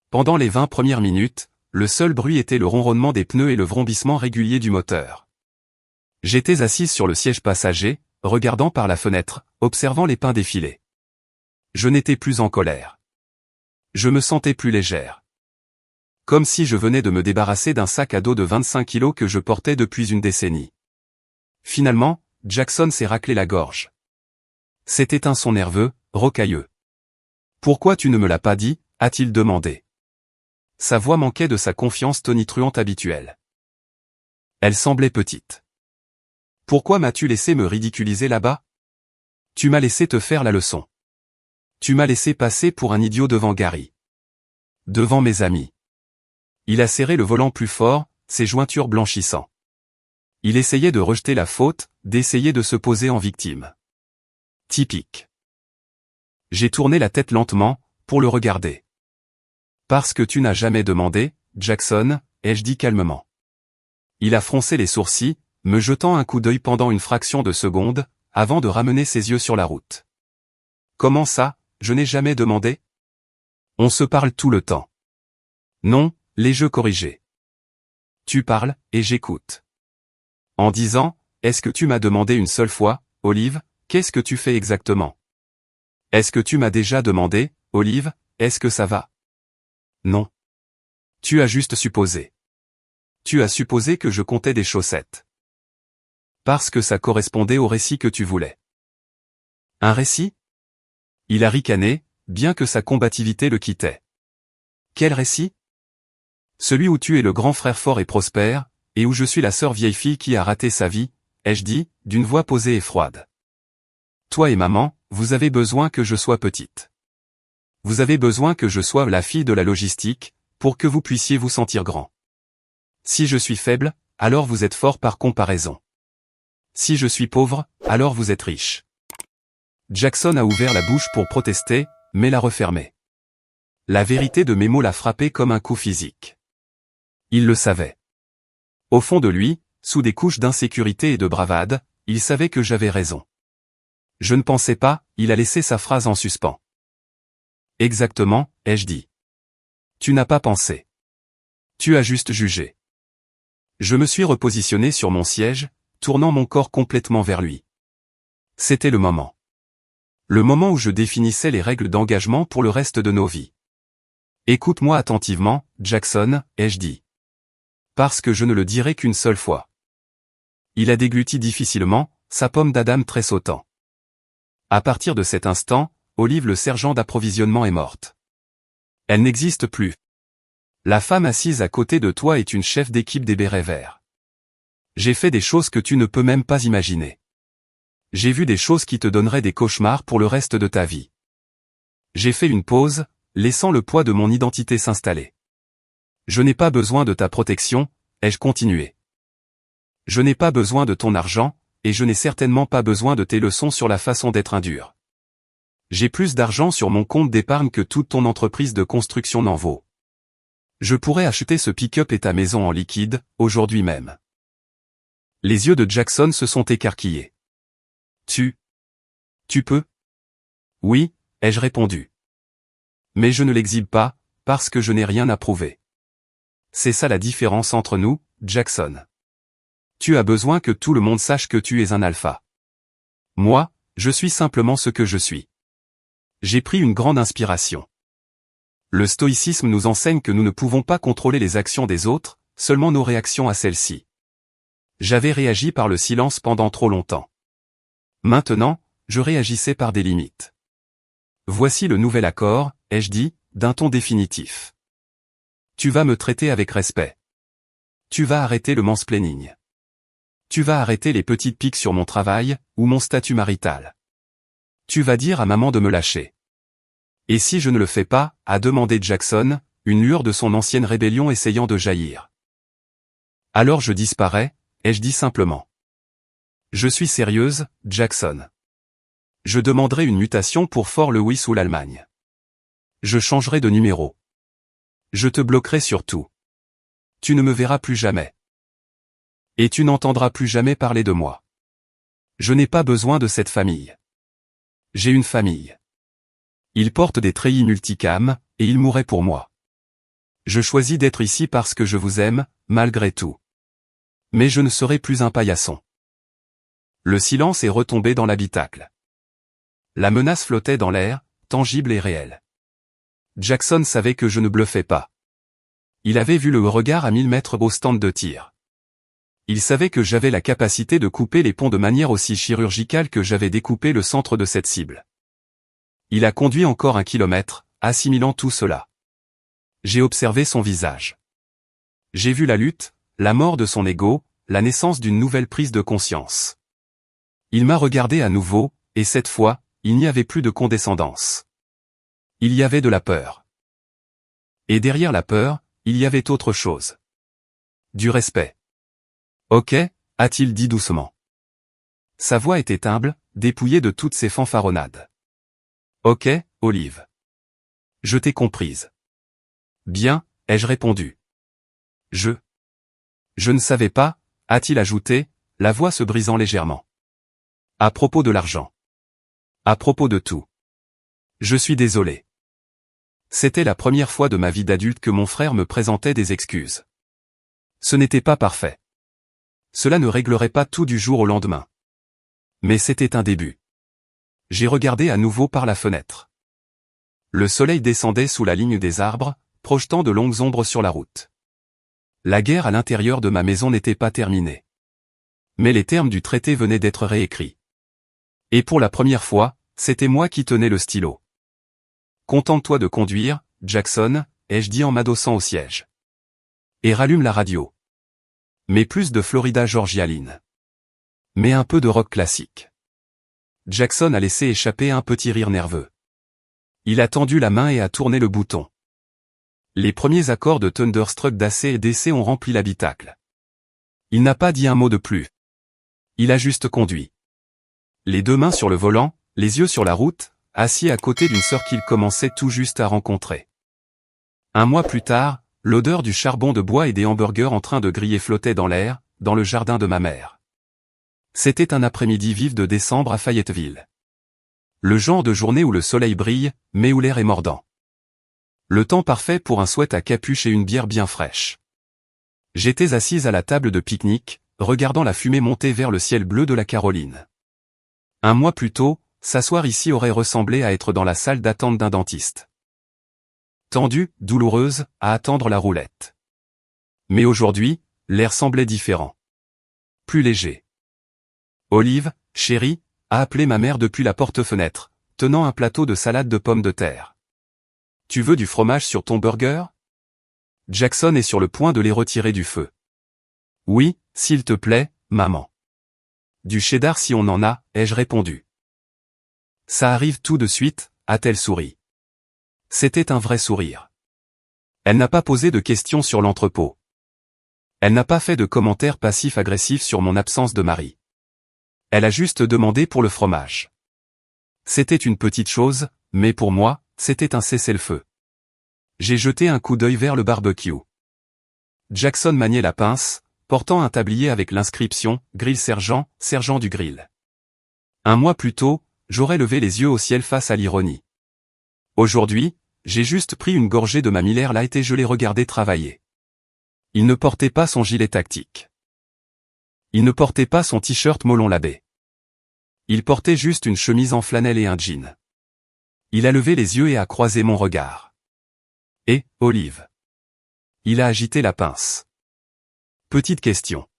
Pendant les 20 premières minutes, le seul bruit était le ronronnement des pneus et le vrombissement régulier du moteur. J'étais assise sur le siège passager, regardant par la fenêtre, observant les pins défiler. Je n'étais plus en colère. Je me sentais plus légère. Comme si je venais de me débarrasser d'un sac à dos de 25 kilos que je portais depuis une décennie. Finalement, Jackson s'est raclé la gorge. C'était un son nerveux, rocailleux. « Pourquoi tu ne me l'as pas dit ?» a-t-il demandé. Sa voix manquait de sa confiance tonitruante habituelle. Elle semblait petite. « Pourquoi m'as-tu laissé me ridiculiser là-bas? Tu m'as laissé te faire la leçon. Tu m'as laissé passer pour un idiot devant Gary. Devant mes amis. » Il a serré le volant plus fort, ses jointures blanchissant. Il essayait de rejeter la faute, d'essayer de se poser en victime. Typique. J'ai tourné la tête lentement, pour le regarder. Parce que tu n'as jamais demandé, Jackson, ai-je dit calmement. Il a froncé les sourcils, me jetant un coup d'œil pendant une fraction de seconde, avant de ramener ses yeux sur la route. Comment ça, je n'ai jamais demandé? On se parle tout le temps. Non, les jeux corrigés. Tu parles, et j'écoute. En disant, est-ce que tu m'as demandé une seule fois, Olive, qu'est-ce que tu fais exactement? Est-ce que tu m'as déjà demandé, Olive, est-ce que ça va? Non. Tu as juste supposé. Tu as supposé que je comptais des chaussettes. Parce que ça correspondait au récit que tu voulais. Un récit? Il a ricané, bien que sa combativité le quittait. Quel récit? Celui où tu es le grand frère fort et prospère, et où je suis la sœur vieille fille qui a raté sa vie, ai-je dit, d'une voix posée et froide. Toi et maman, vous avez besoin que je sois petite. Vous avez besoin que je sois la fille de la logistique, pour que vous puissiez vous sentir grand. Si je suis faible, alors vous êtes fort par comparaison. Si je suis pauvre, alors vous êtes riche. Jackson a ouvert la bouche pour protester, mais l'a refermée. La vérité de mes mots l'a frappé comme un coup physique. Il le savait. Au fond de lui, sous des couches d'insécurité et de bravade, il savait que j'avais raison. Je ne pensais pas, il a laissé sa phrase en suspens. Exactement, ai-je dit. Tu n'as pas pensé. Tu as juste jugé. Je me suis repositionné sur mon siège, tournant mon corps complètement vers lui. C'était le moment. Le moment où je définissais les règles d'engagement pour le reste de nos vies. Écoute-moi attentivement, Jackson, ai-je dit. Parce que je ne le dirai qu'une seule fois. Il a dégluti difficilement, sa pomme d'Adam tressautant. À partir de cet instant, Olive le sergent d'approvisionnement est morte. Elle n'existe plus. La femme assise à côté de toi est une chef d'équipe des Bérets Verts. J'ai fait des choses que tu ne peux même pas imaginer. J'ai vu des choses qui te donneraient des cauchemars pour le reste de ta vie. J'ai fait une pause, laissant le poids de mon identité s'installer. Je n'ai pas besoin de ta protection, ai-je continué. Je n'ai pas besoin de ton argent, et je n'ai certainement pas besoin de tes leçons sur la façon d'être un dur. J'ai plus d'argent sur mon compte d'épargne que toute ton entreprise de construction n'en vaut. Je pourrais acheter ce pick-up et ta maison en liquide, aujourd'hui même. Les yeux de Jackson se sont écarquillés. Tu peux? Oui, ai-je répondu. Mais je ne l'exhibe pas, parce que je n'ai rien à prouver. C'est ça la différence entre nous, Jackson. Tu as besoin que tout le monde sache que tu es un alpha. Moi, je suis simplement ce que je suis. J'ai pris une grande inspiration. Le stoïcisme nous enseigne que nous ne pouvons pas contrôler les actions des autres, seulement nos réactions à celles-ci. J'avais réagi par le silence pendant trop longtemps. Maintenant, je réagissais par des limites. Voici le nouvel accord, ai-je dit, d'un ton définitif. Tu vas me traiter avec respect. Tu vas arrêter le mansplaining. Tu vas arrêter les petites piques sur mon travail, ou mon statut marital. Tu vas dire à maman de me lâcher. Et si je ne le fais pas, a demandé Jackson, une lueur de son ancienne rébellion essayant de jaillir. Alors je disparais, ai-je dit simplement. Je suis sérieuse, Jackson. Je demanderai une mutation pour Fort Lewis ou l'Allemagne. Je changerai de numéro. Je te bloquerai sur tout. Tu ne me verras plus jamais. Et tu n'entendras plus jamais parler de moi. Je n'ai pas besoin de cette famille. J'ai une famille. Ils portent des treillis multicam, et ils mourraient pour moi. Je choisis d'être ici parce que je vous aime, malgré tout. Mais je ne serai plus un paillasson. Le silence est retombé dans l'habitacle. La menace flottait dans l'air, tangible et réelle. Jackson savait que je ne bluffais pas. Il avait vu le regard à 1000 mètres au stand de tir. Il savait que j'avais la capacité de couper les ponts de manière aussi chirurgicale que j'avais découpé le centre de cette cible. Il a conduit encore 1 kilomètre, assimilant tout cela. J'ai observé son visage. J'ai vu la lutte, la mort de son ego, la naissance d'une nouvelle prise de conscience. Il m'a regardé à nouveau, et cette fois, il n'y avait plus de condescendance. Il y avait de la peur. Et derrière la peur, il y avait autre chose. Du respect. Ok, a-t-il dit doucement. Sa voix était humble, dépouillée de toutes ses fanfaronnades. Ok, Olive. Je t'ai comprise. Bien, ai-je répondu. Je ne savais pas, a-t-il ajouté, la voix se brisant légèrement. À propos de l'argent. À propos de tout. Je suis désolé. C'était la première fois de ma vie d'adulte que mon frère me présentait des excuses. Ce n'était pas parfait. Cela ne réglerait pas tout du jour au lendemain. Mais c'était un début. J'ai regardé à nouveau par la fenêtre. Le soleil descendait sous la ligne des arbres, projetant de longues ombres sur la route. La guerre à l'intérieur de ma maison n'était pas terminée. Mais les termes du traité venaient d'être réécrits. Et pour la première fois, c'était moi qui tenais le stylo. Contente-toi de conduire, Jackson, ai-je dit en m'adossant au siège. Et rallume la radio. Mais plus de Florida Georgia Line. Mais un peu de rock classique. Jackson a laissé échapper un petit rire nerveux. Il a tendu la main et a tourné le bouton. Les premiers accords de Thunderstruck d'AC et DC ont rempli l'habitacle. Il n'a pas dit un mot de plus. Il a juste conduit. Les deux mains sur le volant, les yeux sur la route, assis à côté d'une sœur qu'il commençait tout juste à rencontrer. Un mois plus tard, l'odeur du charbon de bois et des hamburgers en train de griller flottait dans l'air, dans le jardin de ma mère. C'était un après-midi vif de décembre à Fayetteville. Le genre de journée où le soleil brille, mais où l'air est mordant. Le temps parfait pour un sweat à capuche et une bière bien fraîche. J'étais assise à la table de pique-nique, regardant la fumée monter vers le ciel bleu de la Caroline. Un mois plus tôt, s'asseoir ici aurait ressemblé à être dans la salle d'attente d'un dentiste. Tendue, douloureuse, à attendre la roulette. Mais aujourd'hui, l'air semblait différent. Plus léger. Olive, chérie, a appelé ma mère depuis la porte-fenêtre, tenant un plateau de salade de pommes de terre. Tu veux du fromage sur ton burger? Jackson est sur le point de les retirer du feu. Oui, s'il te plaît, maman. Du cheddar si on en a, ai-je répondu. Ça arrive tout de suite, a-t-elle souri. C'était un vrai sourire. Elle n'a pas posé de questions sur l'entrepôt. Elle n'a pas fait de commentaires passifs-agressifs sur mon absence de mari. Elle a juste demandé pour le fromage. C'était une petite chose, mais pour moi, c'était un cessez-le-feu. J'ai jeté un coup d'œil vers le barbecue. Jackson maniait la pince, portant un tablier avec l'inscription « Grill Sergent, Sergent du grill ». Un mois plus tôt, j'aurais levé les yeux au ciel face à l'ironie. Aujourd'hui, j'ai juste pris une gorgée de ma Miller Lite et je l'ai regardé travailler. Il ne portait pas son gilet tactique. Il ne portait pas son t-shirt Molon Labbé. Il portait juste une chemise en flanelle et un jean. Il a levé les yeux et a croisé mon regard. Et, Olive. Il a agité la pince. Petite question.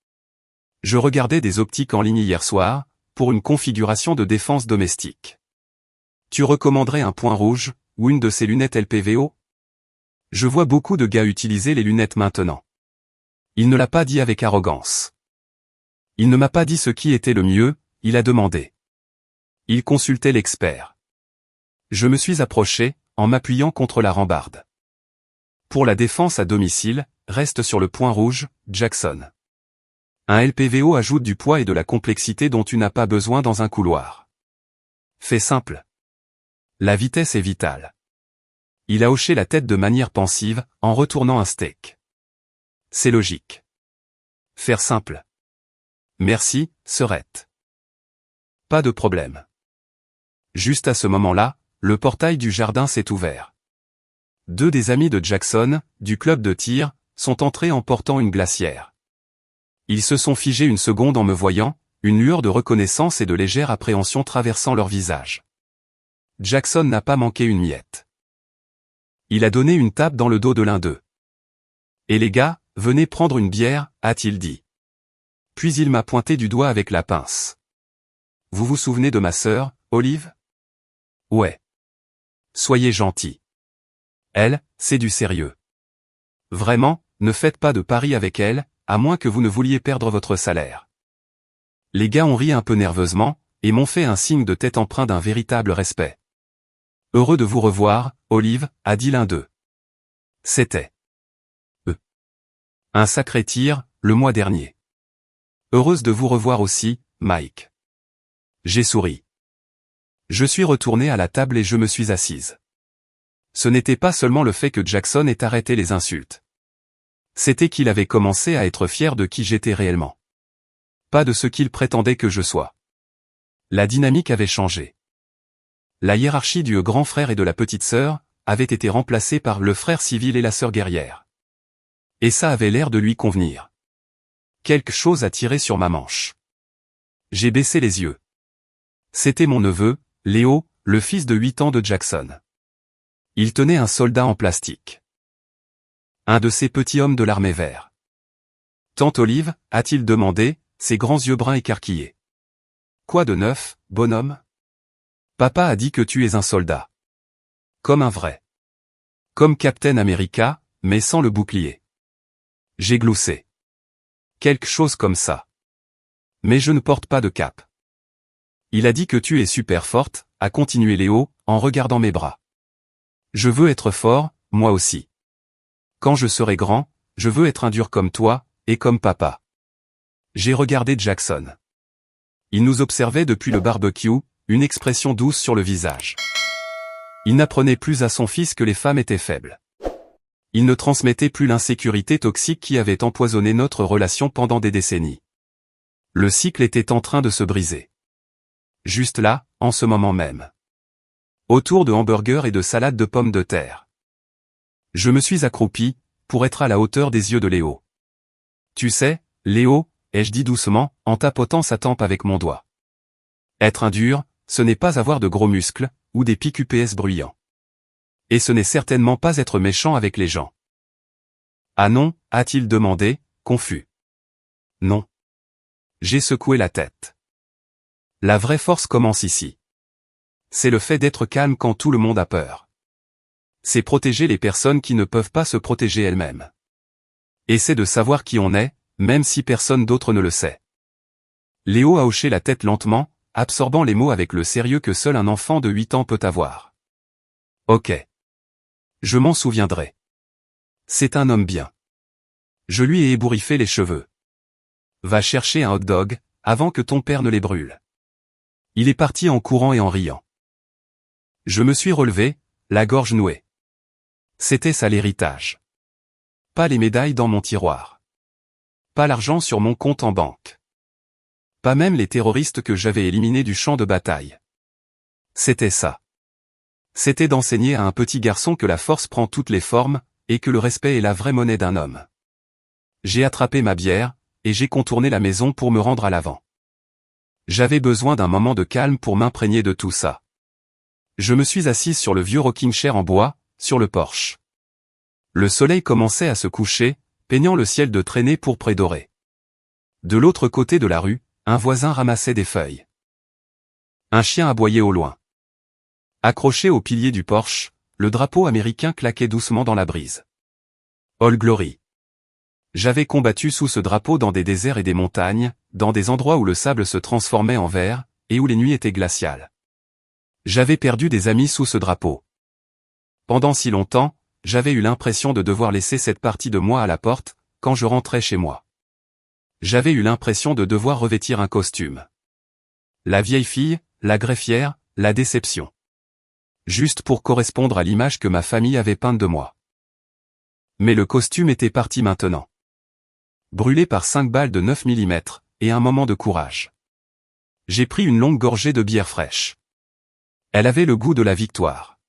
Je regardais des optiques en ligne hier soir, pour une configuration de défense domestique. Tu recommanderais un point rouge, ou une de ces lunettes LPVO? Je vois beaucoup de gars utiliser les lunettes maintenant. Il ne l'a pas dit avec arrogance. Il ne m'a pas dit ce qui était le mieux, il a demandé. Il consultait l'expert. Je me suis approché, en m'appuyant contre la rambarde. Pour la défense à domicile, reste sur le point rouge, Jackson. Un LPVO ajoute du poids et de la complexité dont tu n'as pas besoin dans un couloir. Fait simple. La vitesse est vitale. Il a hoché la tête de manière pensive, en retournant un steak. C'est logique. Faire simple. Merci, sœurette. Pas de problème. Juste à ce moment-là, le portail du jardin s'est ouvert. Deux des amis de Jackson, du club de tir, sont entrés en portant une glacière. Ils se sont figés une seconde en me voyant, une lueur de reconnaissance et de légère appréhension traversant leur visage. Jackson n'a pas manqué une miette. Il a donné une tape dans le dos de l'un d'eux. « Et les gars, venez prendre une bière », a-t-il dit. Puis il m'a pointé du doigt avec la pince. « Vous vous souvenez de ma sœur, Olive ? Ouais. Soyez gentil. Elle, c'est du sérieux. Vraiment, ne faites pas de paris avec elle, à moins que vous ne vouliez perdre votre salaire. » Les gars ont ri un peu nerveusement, et m'ont fait un signe de tête empreint d'un véritable respect. « Heureux de vous revoir, Olive », a dit l'un d'eux. C'était un sacré tir, le mois dernier. « Heureuse de vous revoir aussi, Mike. » J'ai souri. Je suis retourné à la table et je me suis assise. Ce n'était pas seulement le fait que Jackson ait arrêté les insultes. C'était qu'il avait commencé à être fier de qui j'étais réellement. Pas de ce qu'il prétendait que je sois. La dynamique avait changé. La hiérarchie du grand frère et de la petite sœur avait été remplacée par le frère civil et la sœur guerrière. Et ça avait l'air de lui convenir. Quelque chose a tiré sur ma manche. J'ai baissé les yeux. C'était mon neveu, Léo, le fils de 8 ans de Jackson. Il tenait un soldat en plastique. Un de ces petits hommes de l'armée vert. « Tante Olive ?» a-t-il demandé, ses grands yeux bruns écarquillés. « Quoi de neuf, bonhomme ? Papa a dit que tu es un soldat. Comme un vrai. Comme Captain America, mais sans le bouclier. » J'ai gloussé. Quelque chose comme ça. Mais je ne porte pas de cap. Il a dit que tu es super forte, a continué Léo, en regardant mes bras. Je veux être fort, moi aussi. Quand je serai grand, je veux être un dur comme toi, et comme papa. J'ai regardé Jackson. Il nous observait depuis le barbecue, une expression douce sur le visage. Il n'apprenait plus à son fils que les femmes étaient faibles. Il ne transmettait plus l'insécurité toxique qui avait empoisonné notre relation pendant des décennies. Le cycle était en train de se briser. Juste là, en ce moment même. Autour de hamburgers et de salades de pommes de terre. Je me suis accroupi, pour être à la hauteur des yeux de Léo. Tu sais, Léo, ai-je dit doucement, en tapotant sa tempe avec mon doigt. Être un dur, ce n'est pas avoir de gros muscles, ou des pics UPS bruyants. Et ce n'est certainement pas être méchant avec les gens. Ah non, a-t-il demandé, confus. Non. J'ai secoué la tête. La vraie force commence ici. C'est le fait d'être calme quand tout le monde a peur. C'est protéger les personnes qui ne peuvent pas se protéger elles-mêmes. Et c'est de savoir qui on est, même si personne d'autre ne le sait. Léo a hoché la tête lentement, absorbant les mots avec le sérieux que seul un enfant de 8 ans peut avoir. Ok. Je m'en souviendrai. C'est un homme bien. Je lui ai ébouriffé les cheveux. Va chercher un hot dog, avant que ton père ne les brûle. Il est parti en courant et en riant. Je me suis relevé, la gorge nouée. C'était ça l'héritage. Pas les médailles dans mon tiroir. Pas l'argent sur mon compte en banque. Pas même les terroristes que j'avais éliminés du champ de bataille. C'était ça. C'était d'enseigner à un petit garçon que la force prend toutes les formes, et que le respect est la vraie monnaie d'un homme. J'ai attrapé ma bière, et j'ai contourné la maison pour me rendre à l'avant. J'avais besoin d'un moment de calme pour m'imprégner de tout ça. Je me suis assise sur le vieux rocking chair en bois, sur le porche. Le soleil commençait à se coucher, peignant le ciel de traînées pourpres et dorées. De l'autre côté de la rue, un voisin ramassait des feuilles. Un chien aboyait au loin. Accroché au pilier du porche, le drapeau américain claquait doucement dans la brise. All Glory. J'avais combattu sous ce drapeau dans des déserts et des montagnes, dans des endroits où le sable se transformait en verre, et où les nuits étaient glaciales. J'avais perdu des amis sous ce drapeau. Pendant si longtemps, j'avais eu l'impression de devoir laisser cette partie de moi à la porte, quand je rentrais chez moi. J'avais eu l'impression de devoir revêtir un costume. La vieille fille, la greffière, la déception. Juste pour correspondre à l'image que ma famille avait peinte de moi. Mais le costume était parti maintenant. Brûlé par 5 balles de 9 mm, et un moment de courage. J'ai pris une longue gorgée de bière fraîche. Elle avait le goût de la victoire.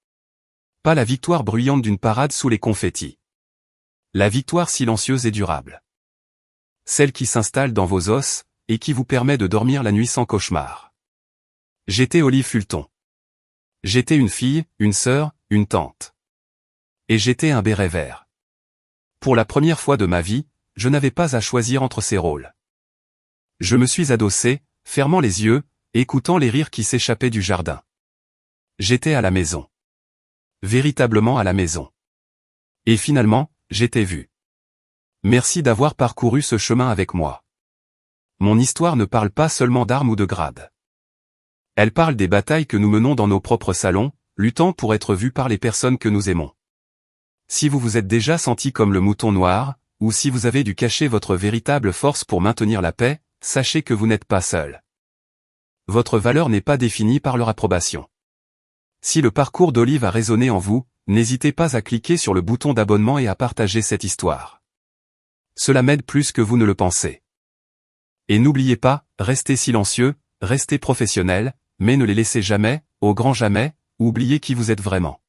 Pas la victoire bruyante d'une parade sous les confettis. La victoire silencieuse et durable. Celle qui s'installe dans vos os, et qui vous permet de dormir la nuit sans cauchemar. J'étais Olive Fulton. J'étais une fille, une sœur, une tante. Et j'étais un béret vert. Pour la première fois de ma vie, je n'avais pas à choisir entre ces rôles. Je me suis adossé, fermant les yeux, écoutant les rires qui s'échappaient du jardin. J'étais à la maison. Véritablement à la maison. Et finalement, j'étais vu. Merci d'avoir parcouru ce chemin avec moi. Mon histoire ne parle pas seulement d'armes ou de grades. Elle parle des batailles que nous menons dans nos propres salons, luttant pour être vus par les personnes que nous aimons. Si vous vous êtes déjà senti comme le mouton noir, ou si vous avez dû cacher votre véritable force pour maintenir la paix, sachez que vous n'êtes pas seul. Votre valeur n'est pas définie par leur approbation. Si le parcours d'Olive a résonné en vous, n'hésitez pas à cliquer sur le bouton d'abonnement et à partager cette histoire. Cela m'aide plus que vous ne le pensez. Et n'oubliez pas, restez silencieux, restez professionnel, mais ne les laissez jamais, au grand jamais, oublier qui vous êtes vraiment.